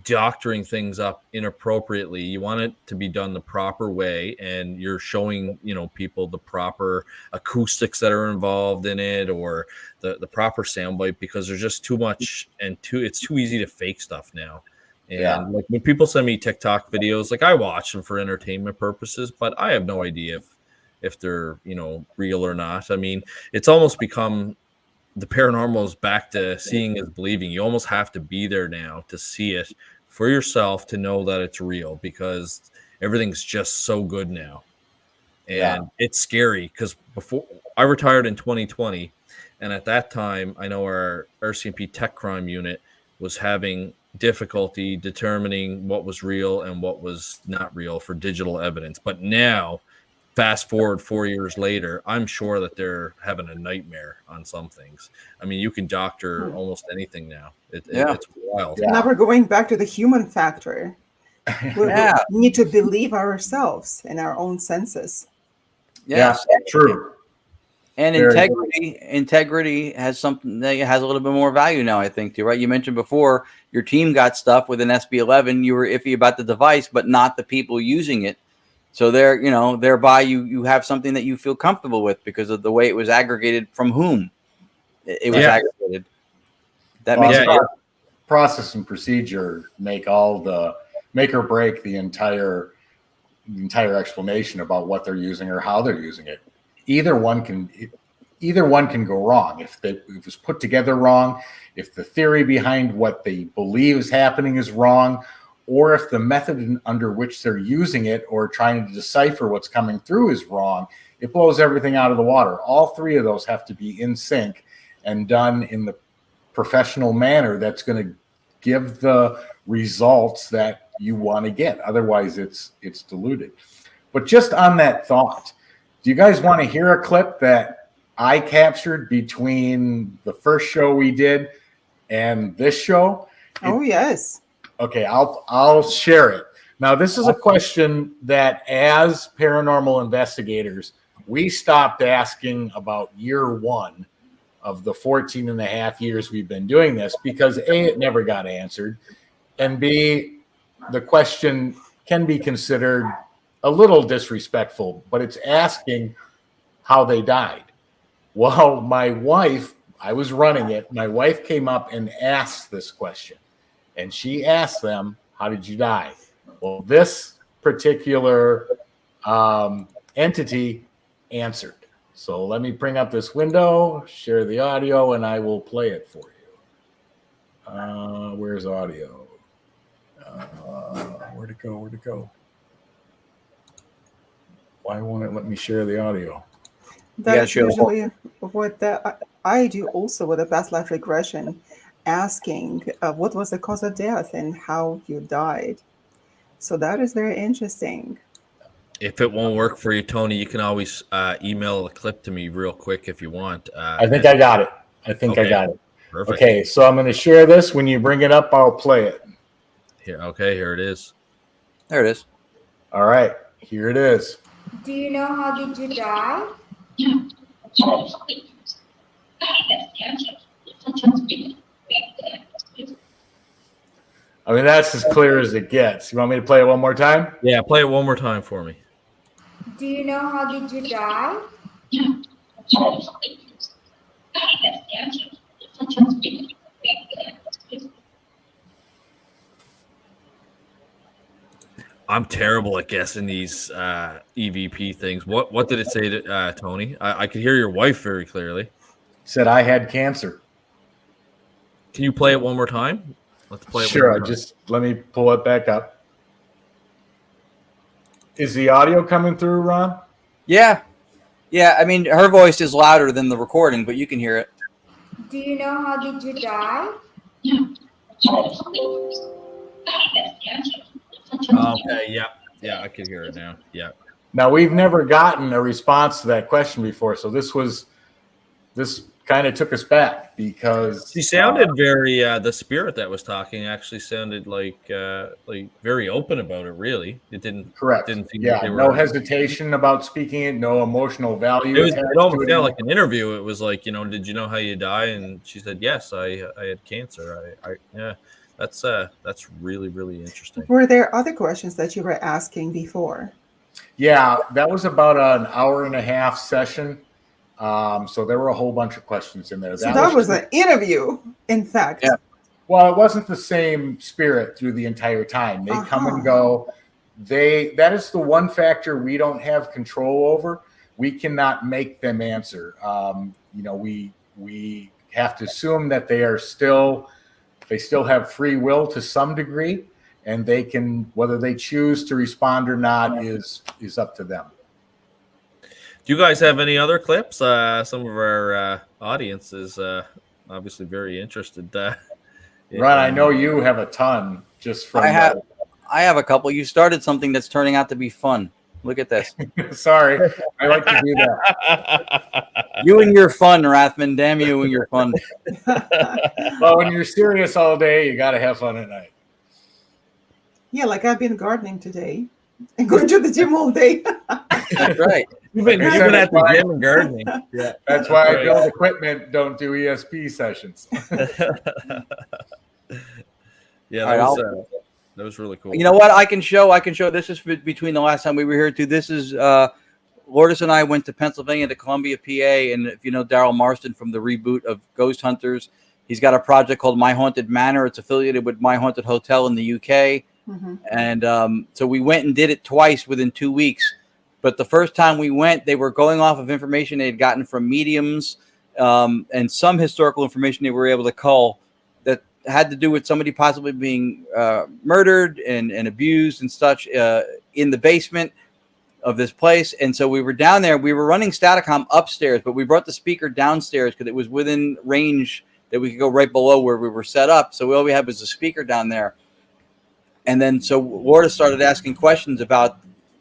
doctoring things up inappropriately. You want it to be done the proper way, and you're showing, you know, people the proper acoustics that are involved in it, or the proper sound bite, because there's just too much and it's too easy to fake stuff now. And like when people send me TikTok videos, like I watch them for entertainment purposes, but I have no idea if they're, you know, real or not. I mean, it's almost become, the paranormal is back to seeing is believing. You almost have to be there now to see it for yourself to know that it's real, because everything's just so good now. And it's scary, because before I retired in 2020, and at that time, I know our RCMP tech crime unit was having difficulty determining what was real and what was not real for digital evidence. But now, fast forward 4 years later, I'm sure that they're having a nightmare on some things. I mean, you can doctor almost anything now. It's wild. Now we're going back to the human factor. We need to believe ourselves and our own senses. Yeah, true. And integrity has something that has a little bit more value now, I think, too, right? You mentioned before your team got stuff with an SB11. You were iffy about the device, but not the people using it. So there, you know, thereby you have something that you feel comfortable with because of the way it was aggregated from whom it was aggregated. That makes process and procedure make or break the entire explanation about what they're using or how they're using it. Either one can go wrong if it was put together wrong, if the theory behind what they believe is happening is wrong, or if the method under which they're using it or trying to decipher what's coming through is wrong. It blows everything out of the water. All three of those have to be in sync and done in the professional manner that's going to give the results that you want to get. Otherwise, it's diluted. But just on that thought, do you guys want to hear a clip that I captured between the first show we did and this show? Oh, yes. Okay, I'll share it. Now, this is a question that as paranormal investigators, we stopped asking about year one of the 14 and a half years we've been doing this because A, it never got answered, and B, the question can be considered a little disrespectful, but it's asking how they died. Well, my wife, I was running it, my wife came up and asked this question, and she asked them, how did you die? Well, this particular entity answered. So let me bring up this window, share the audio, and I will play it for you. Where's audio? Where'd it go? Why won't it let me share the audio? That's usually what I do also with a past life regression, asking what was the cause of death and how you died. So that is very interesting. If it won't work for you, Tony, you can always email a clip to me real quick if you want. I think I got it. I got it. Perfect. Okay, so I'm going to share this. When you bring it up, I'll play it. Here, okay, here it is. There it is. All right, here it is. Do you know how did you die? I mean, that's as clear as it gets. You want me to play it one more time? Yeah, play it one more time for me. Do you know how did you die? I'm terrible at guessing these EVP things. What did it say to Tony? I could hear your wife very clearly. Said I had cancer. Can you play it one more time? Let's play it. Sure. Just let me pull it back up. Is the audio coming through, Ron? Yeah. Yeah, I mean, her voice is louder than the recording, but you can hear it. Do you know how did you die? Okay, yeah, I can hear it now. Yeah. Now, we've never gotten a response to that question before, so this kind of took us back because She sounded very the spirit that was talking actually sounded like very open about it. Really, it didn't. correct. Didn't seem Yeah, like they no were. hesitation about speaking it. No emotional value. It attached almost to sounded like an interview. It was like, did you know how you die? And she said, yes, I had cancer. Yeah, that's really, really interesting. Were there other questions that you were asking before? Yeah, that was about an hour and a half session. So there were a whole bunch of questions in there. So that was an interview, in fact. Yeah. Well, it wasn't the same spirit through the entire time. They come and go. That is the one factor we don't have control over. We cannot make them answer. We have to assume that they still have free will to some degree, and they can, whether they choose to respond or not is up to them. Do you guys have any other clips? Some of our audience is obviously very interested. Ron, I know you have a ton just from. I have a couple. You started something that's turning out to be fun. Look at this. Sorry, I like to do that. You and your fun, Rathman. Damn you and your fun. Well, when you're serious all day, you got to have fun at night. Yeah, like I've been gardening today and going to the gym all day. That's right. You've been at the gym and gardening. Yeah, that's why I build equipment. Don't do ESP sessions. Yeah, that was really cool. You know what? I can show. This is between the last time we were here too. This is Lourdes and I went to Pennsylvania to Columbia, PA, and if you know Daryl Marston from the reboot of Ghost Hunters, he's got a project called My Haunted Manor. It's affiliated with My Haunted Hotel in the UK, and so we went and did it twice within 2 weeks. But the first time we went, they were going off of information they had gotten from mediums and some historical information they were able to cull that had to do with somebody possibly being murdered and abused and such in the basement of this place. And so we were down there. We were running Staticom upstairs, but we brought the speaker downstairs because it was within range that we could go right below where we were set up. So all we had was a speaker down there. And then so Lourdes started asking questions about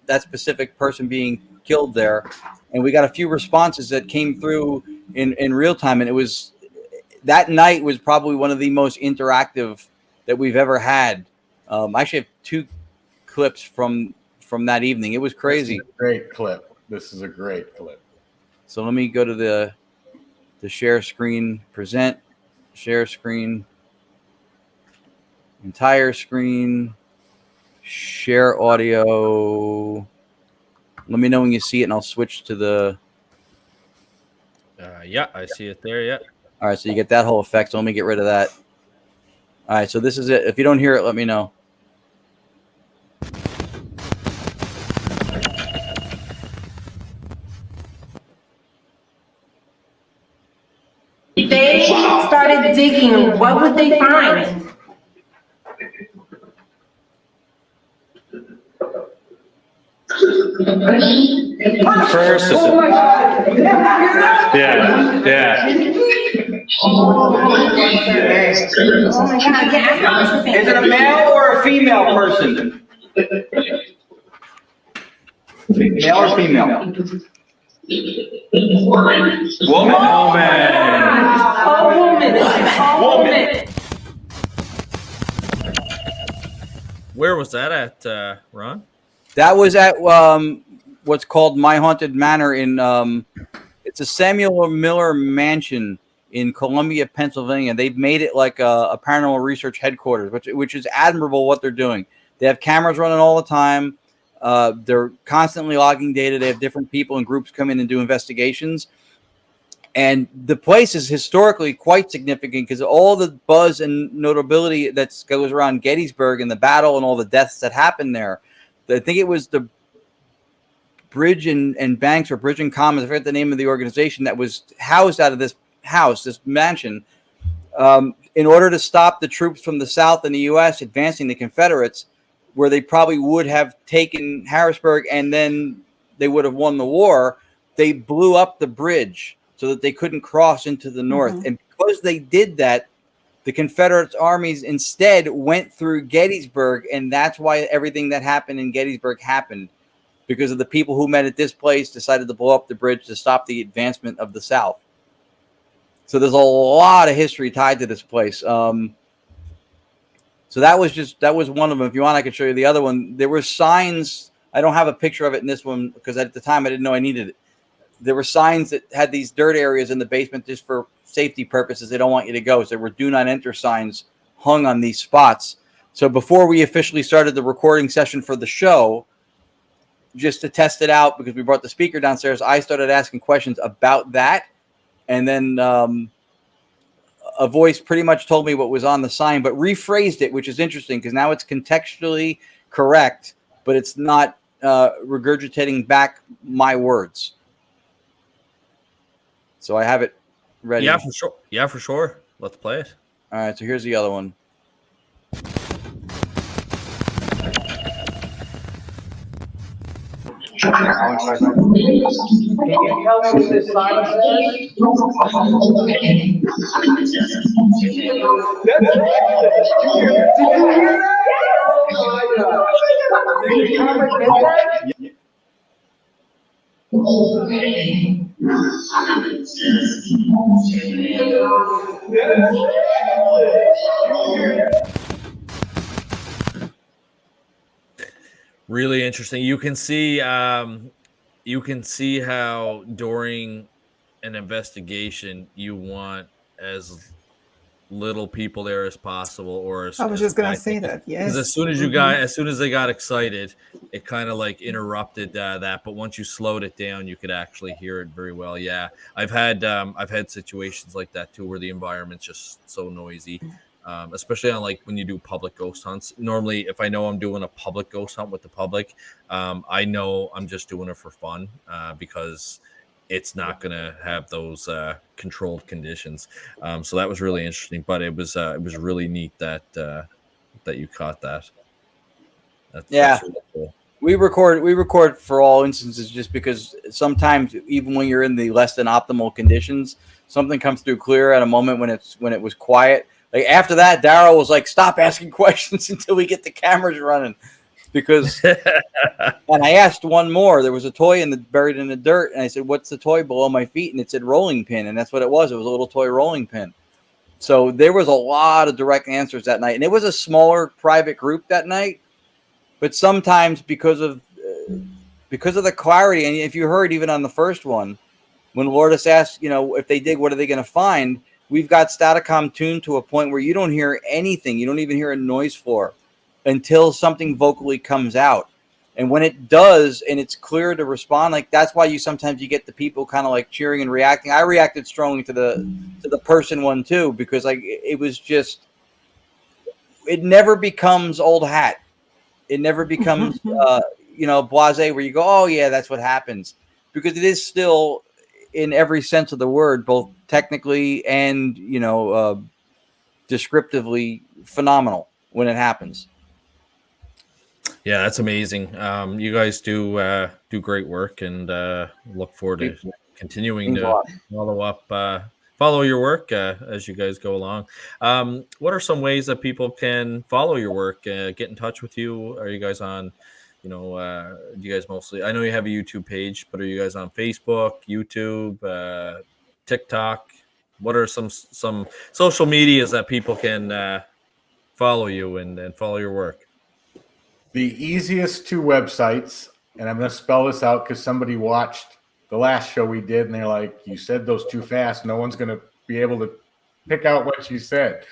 that specific person being killed there, and we got a few responses that came through in real time, and it was that night was probably one of the most interactive that we've ever had. I actually have 2 clips from that evening. It was crazy. This is a great clip. So let me go to the share screen, present, share screen, entire screen, share audio. Let me know when you see it, and I'll switch to the. Yeah, I see it there. Yeah. All right, so you get that whole effect. So let me get rid of that. All right, so this is it. If you don't hear it, let me know. If they started digging, what would they find? First, Oh my God. yeah. Oh my God, yeah. Is it a male or a female person? Male or female? Woman. A woman. Where was that at, Ron? That was at what's called My Haunted Manor in it's a Samuel Miller mansion in Columbia, Pennsylvania. They've made it like a paranormal research headquarters, which is admirable what they're doing. They have cameras running all the time. They're constantly logging data. They have different people and groups come in and do investigations. And the place is historically quite significant because all the buzz and notability that goes around Gettysburg and the battle and all the deaths that happened there. I think it was the Bridge and Banks or Bridge and Commons, I forget the name of the organization, that was housed out of this house, this mansion, in order to stop the troops from the South in the U.S. advancing the Confederates, where they probably would have taken Harrisburg and then they would have won the war. They blew up the bridge so that they couldn't cross into the north. And because they did that, the Confederate armies instead went through Gettysburg, and that's why everything that happened in Gettysburg happened, because of the people who met at this place decided to blow up the bridge to stop the advancement of the South. So there's a lot of history tied to this place. So that was one of them. If you want, I could show you the other one. There were signs. I don't have a picture of it in this one because at the time I didn't know I needed it. There were signs that had these dirt areas in the basement just for safety purposes. They don't want you to go. So there were do not enter signs hung on these spots. So before we officially started the recording session for the show, just to test it out, because we brought the speaker downstairs, I started asking questions about that. And then a voice pretty much told me what was on the sign, but rephrased it, which is interesting because now it's contextually correct, but it's not regurgitating back my words. So I have it ready. Yeah, for sure. Yeah, for sure. Let's play it. All right, so here's the other one. Can you tell me what this sign Really interesting. You can see how during an investigation you want as little people there as possible, or I was just gonna say that. Yes. Because as soon as they got excited, it kind of like interrupted that. But once you slowed it down, you could actually hear it very well. Yeah, I've had situations like that too, where the environment's just so noisy. Especially on like when you do public ghost hunts. Normally, if I know I'm doing a public ghost hunt with the public, I know I'm just doing it for fun because it's not going to have those controlled conditions. So that was really interesting, but it was really neat that you caught that. That's really cool. We record for all instances just because sometimes even when you're in the less than optimal conditions, something comes through clear at a moment when it was quiet. Like after that, Daryl was like, "Stop asking questions until we get the cameras running," because. And I asked one more. There was a toy buried in the dirt, and I said, "What's the toy below my feet?" And it said "rolling pin," and that's what it was. It was a little toy rolling pin. So there was a lot of direct answers that night, and it was a smaller private group that night. But sometimes because of the clarity, and if you heard even on the first one, when Lourdes asked, if they dig, what are they going to find? We've got Staticom tuned to a point where you don't hear anything. You don't even hear a noise floor until something vocally comes out. And when it does, and it's clear to respond, like that's why sometimes you get the people kind of like cheering and reacting. I reacted strongly to the person one too, because like it was just, it never becomes old hat. It never becomes, blasé where you go, oh yeah, that's what happens, because it is still, in every sense of the word, both technically and descriptively phenomenal when it happens. Yeah, that's amazing. You guys do great work, and look forward to continuing to follow your work as you guys go along. What are some ways that people can follow your work, get in touch with you? Are you guys on? Do you guys mostly? I know you have a YouTube page, but are you guys on Facebook, YouTube, TikTok? What are some social medias that people can follow you and follow your work? The easiest two websites, and I'm going to spell this out because somebody watched the last show we did, and they're like, "You said those too fast. No one's going to be able to pick out what you said."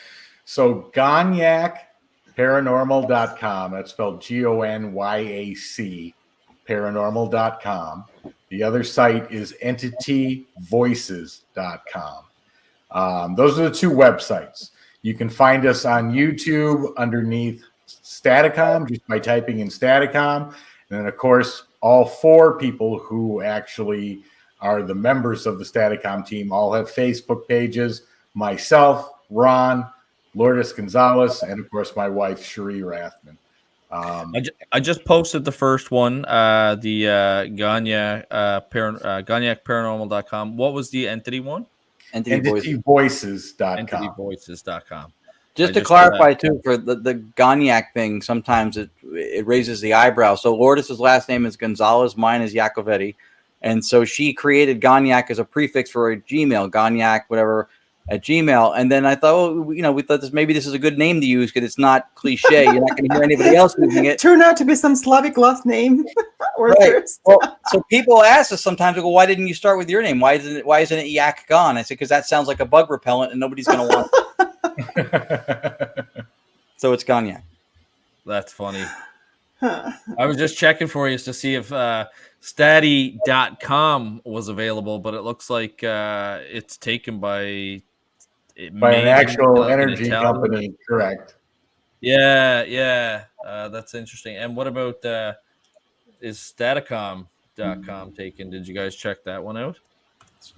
So GONYAC.paranormal.com. That's spelled GONYAC. Paranormal.com. The other site is entityvoices.com. Those are the two websites. You can find us on YouTube underneath Staticom just by typing in Staticom. And then, of course, all four people who actually are the members of the Staticom team all have Facebook pages. Myself, Ron, Lourdes Gonzalez, and, of course, my wife, Cherie Rathman. I just posted the first one, the GONYAC.paranormal.com. What was the entity one? Entityvoices.com. Entityvoices.com. Just to clarify, too, for the Gonyak thing, sometimes it raises the eyebrow. So Lourdes' last name is Gonzalez. Mine is Yacovetti. And so she created Gonyak as a prefix for a Gmail, Gonyak, whatever. at Gmail. And then I thought, oh, we thought maybe this is a good name to use because it's not cliche. You're not going to hear anybody else using it. Turned out to be some Slavic last name or Right. first. Well, so people ask us sometimes, they go, why didn't you start with your name? Why isn't it Yak Gone? I said, because that sounds like a bug repellent and nobody's going to want it. So it's Gone Yak. That's funny. I was just checking for you to see if Stati.com was available, but it looks like it's taken by an actual energy company. Correct. Yeah. That's interesting. And what about is Staticom.com taken? Did you guys check that one out?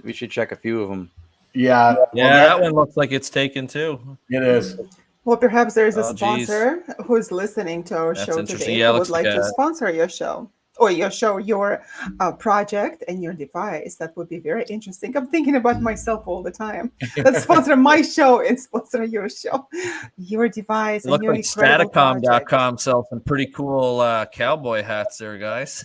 We should check a few of them. Yeah. That one looks like it's taken too. It is. Well, perhaps there is a sponsor who's listening to our show today who would like to sponsor your show or your project and your device. That would be very interesting. I'm thinking about myself all the time. Let's sponsor my show and sponsor your show, your device. It looks like Staticom.com sells some pretty cool cowboy hats there, guys.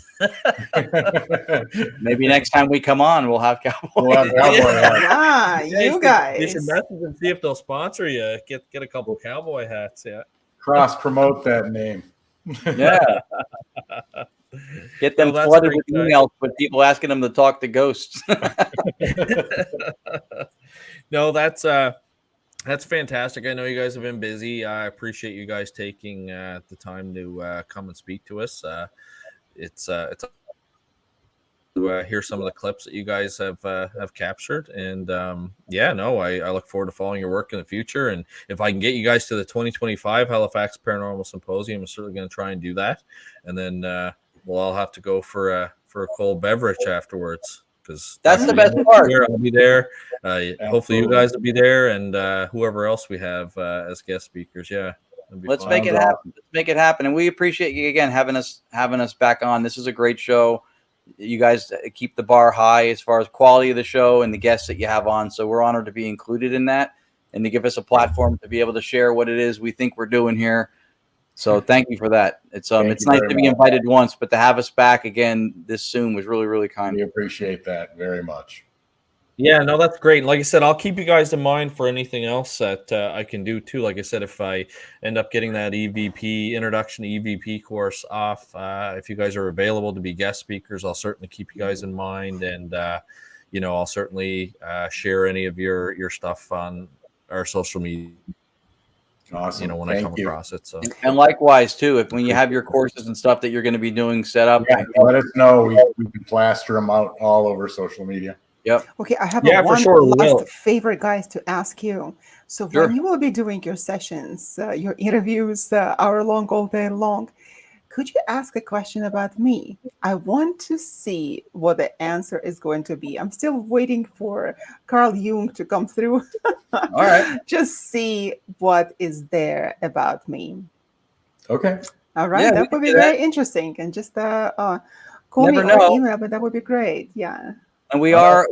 Maybe next time we come on, we'll have cowboy hats. Yeah, you guys. You should message and see if they'll sponsor you. Get a couple of cowboy hats. Yeah. Cross promote that name. Yeah. Get them flooded with emails with people asking them to talk to ghosts. No, that's fantastic. I know you guys have been busy. I appreciate you guys taking the time to come and speak to us. It's to hear some of the clips that you guys have captured, and I look forward to following your work in the future. And if I can get you guys to the 2025 Halifax Paranormal Symposium, I'm certainly going to try and do that. And then we'll all have to go for a cold beverage afterwards, because that's the best part. I'll be there. Hopefully you guys will be there, and whoever else we have as guest speakers. Yeah. Let's make it happen. Let's make it happen. And we appreciate you again having us back on. This is a great show. You guys keep the bar high as far as quality of the show and the guests that you have on. So we're honored to be included in that and to give us a platform to be able to share what it is we think we're doing here. So thank you for that. It's nice to be invited once, but to have us back again this soon was really, really kind. We appreciate that very much. Yeah, no, that's great. Like I said, I'll keep you guys in mind for anything else that I can do too. Like I said, if I end up getting that introduction to EVP course off, if you guys are available to be guest speakers, I'll certainly keep you guys in mind. And, I'll certainly share any of your stuff on our social media. Awesome. When I come across it. So, and likewise too, when you have your courses and stuff that you're going to be doing set up, let us know. We can plaster them out all over social media. Yep. Okay, I have last favor, guys, to ask you. So when you will be doing your sessions, your interviews, hour-long, all day long, could you ask a question about me? I want to see what the answer is going to be. I'm still waiting for Carl Jung to come through. All right. Just see what is there about me. Okay. All right. That would be very interesting. And just call me or email, but that would be great. Yeah. And we are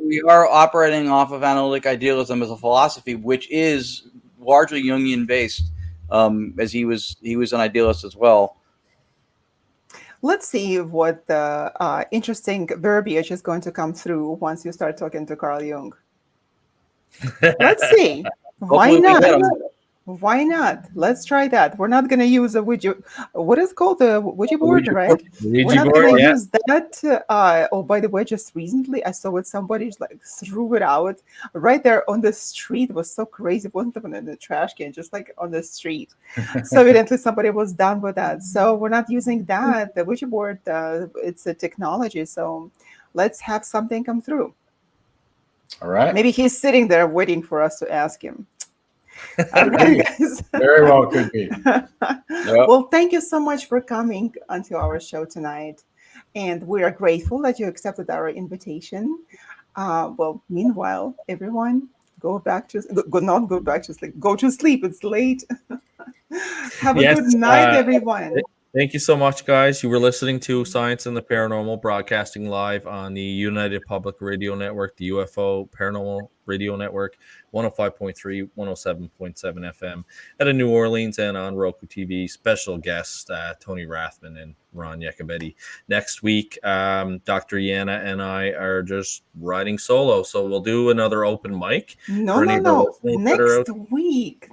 operating off of analytic idealism as a philosophy, which is largely Jungian based, as he was an idealist as well. Let's see what the interesting verbiage is going to come through once you start talking to Carl Jung. Let's see. Why not? Why not? Let's try that. We're not going to use a Ouija. What is it called? The Ouija board, right? We're not going to use that. By the way, just recently I saw it. Somebody threw it out right there on the street. It was so crazy. It wasn't even in the trash can, just like on the street. So evidently somebody was done with that. So we're not using that. The Ouija board, it's a technology. So let's have something come through. All right. Maybe he's sitting there waiting for us to ask him. Very well could be. Yep. Well, thank you so much for coming onto our show tonight, and we are grateful that you accepted our invitation. Meanwhile, everyone, go to sleep. It's late. Have a good night, everyone. Thank you so much, guys. You were listening to Science and the Paranormal, broadcasting live on the United Public Radio Network, the UFO Paranormal Radio Network, 105.3, 107.7 FM out of New Orleans, and on Roku TV. Special guests, Tony Rathman and Ron Yacovetti. Next week, Dr. Yana and I are just riding solo, so we'll do another open mic. No. Next week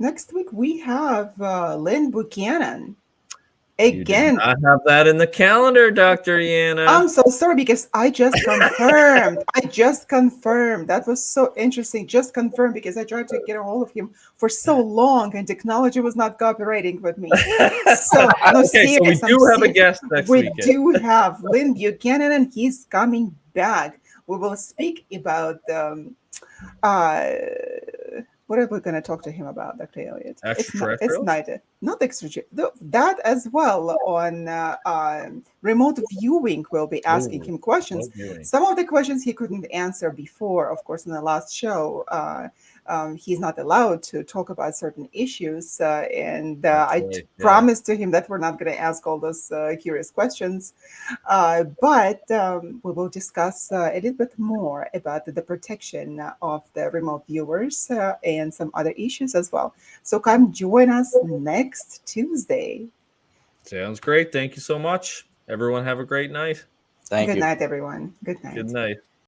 we have Lynn Buchanan. Again, I have that in the calendar, Dr. Yana. I'm so sorry because I just confirmed. That was so interesting. Just confirmed because I tried to get a hold of him for so long and technology was not cooperating with me. So, no, okay, serious, so we do have a guest next week. We do have Lynn Buchanan and he's coming back. We will speak about what are we going to talk to him about, Dr. Elliott? Extraterrestrials? Not extraterrestrial. That as well on remote viewing. We'll be asking him questions. Some of the questions he couldn't answer before, of course, in the last show. He's not allowed to talk about certain issues. I promised to him that we're not going to ask all those curious questions. But we will discuss a little bit more about the protection of the remote viewers and some other issues as well. So come join us next Tuesday. Sounds great. Thank you so much. Everyone have a great night. Thank you. Good night, everyone. Good night. Good night.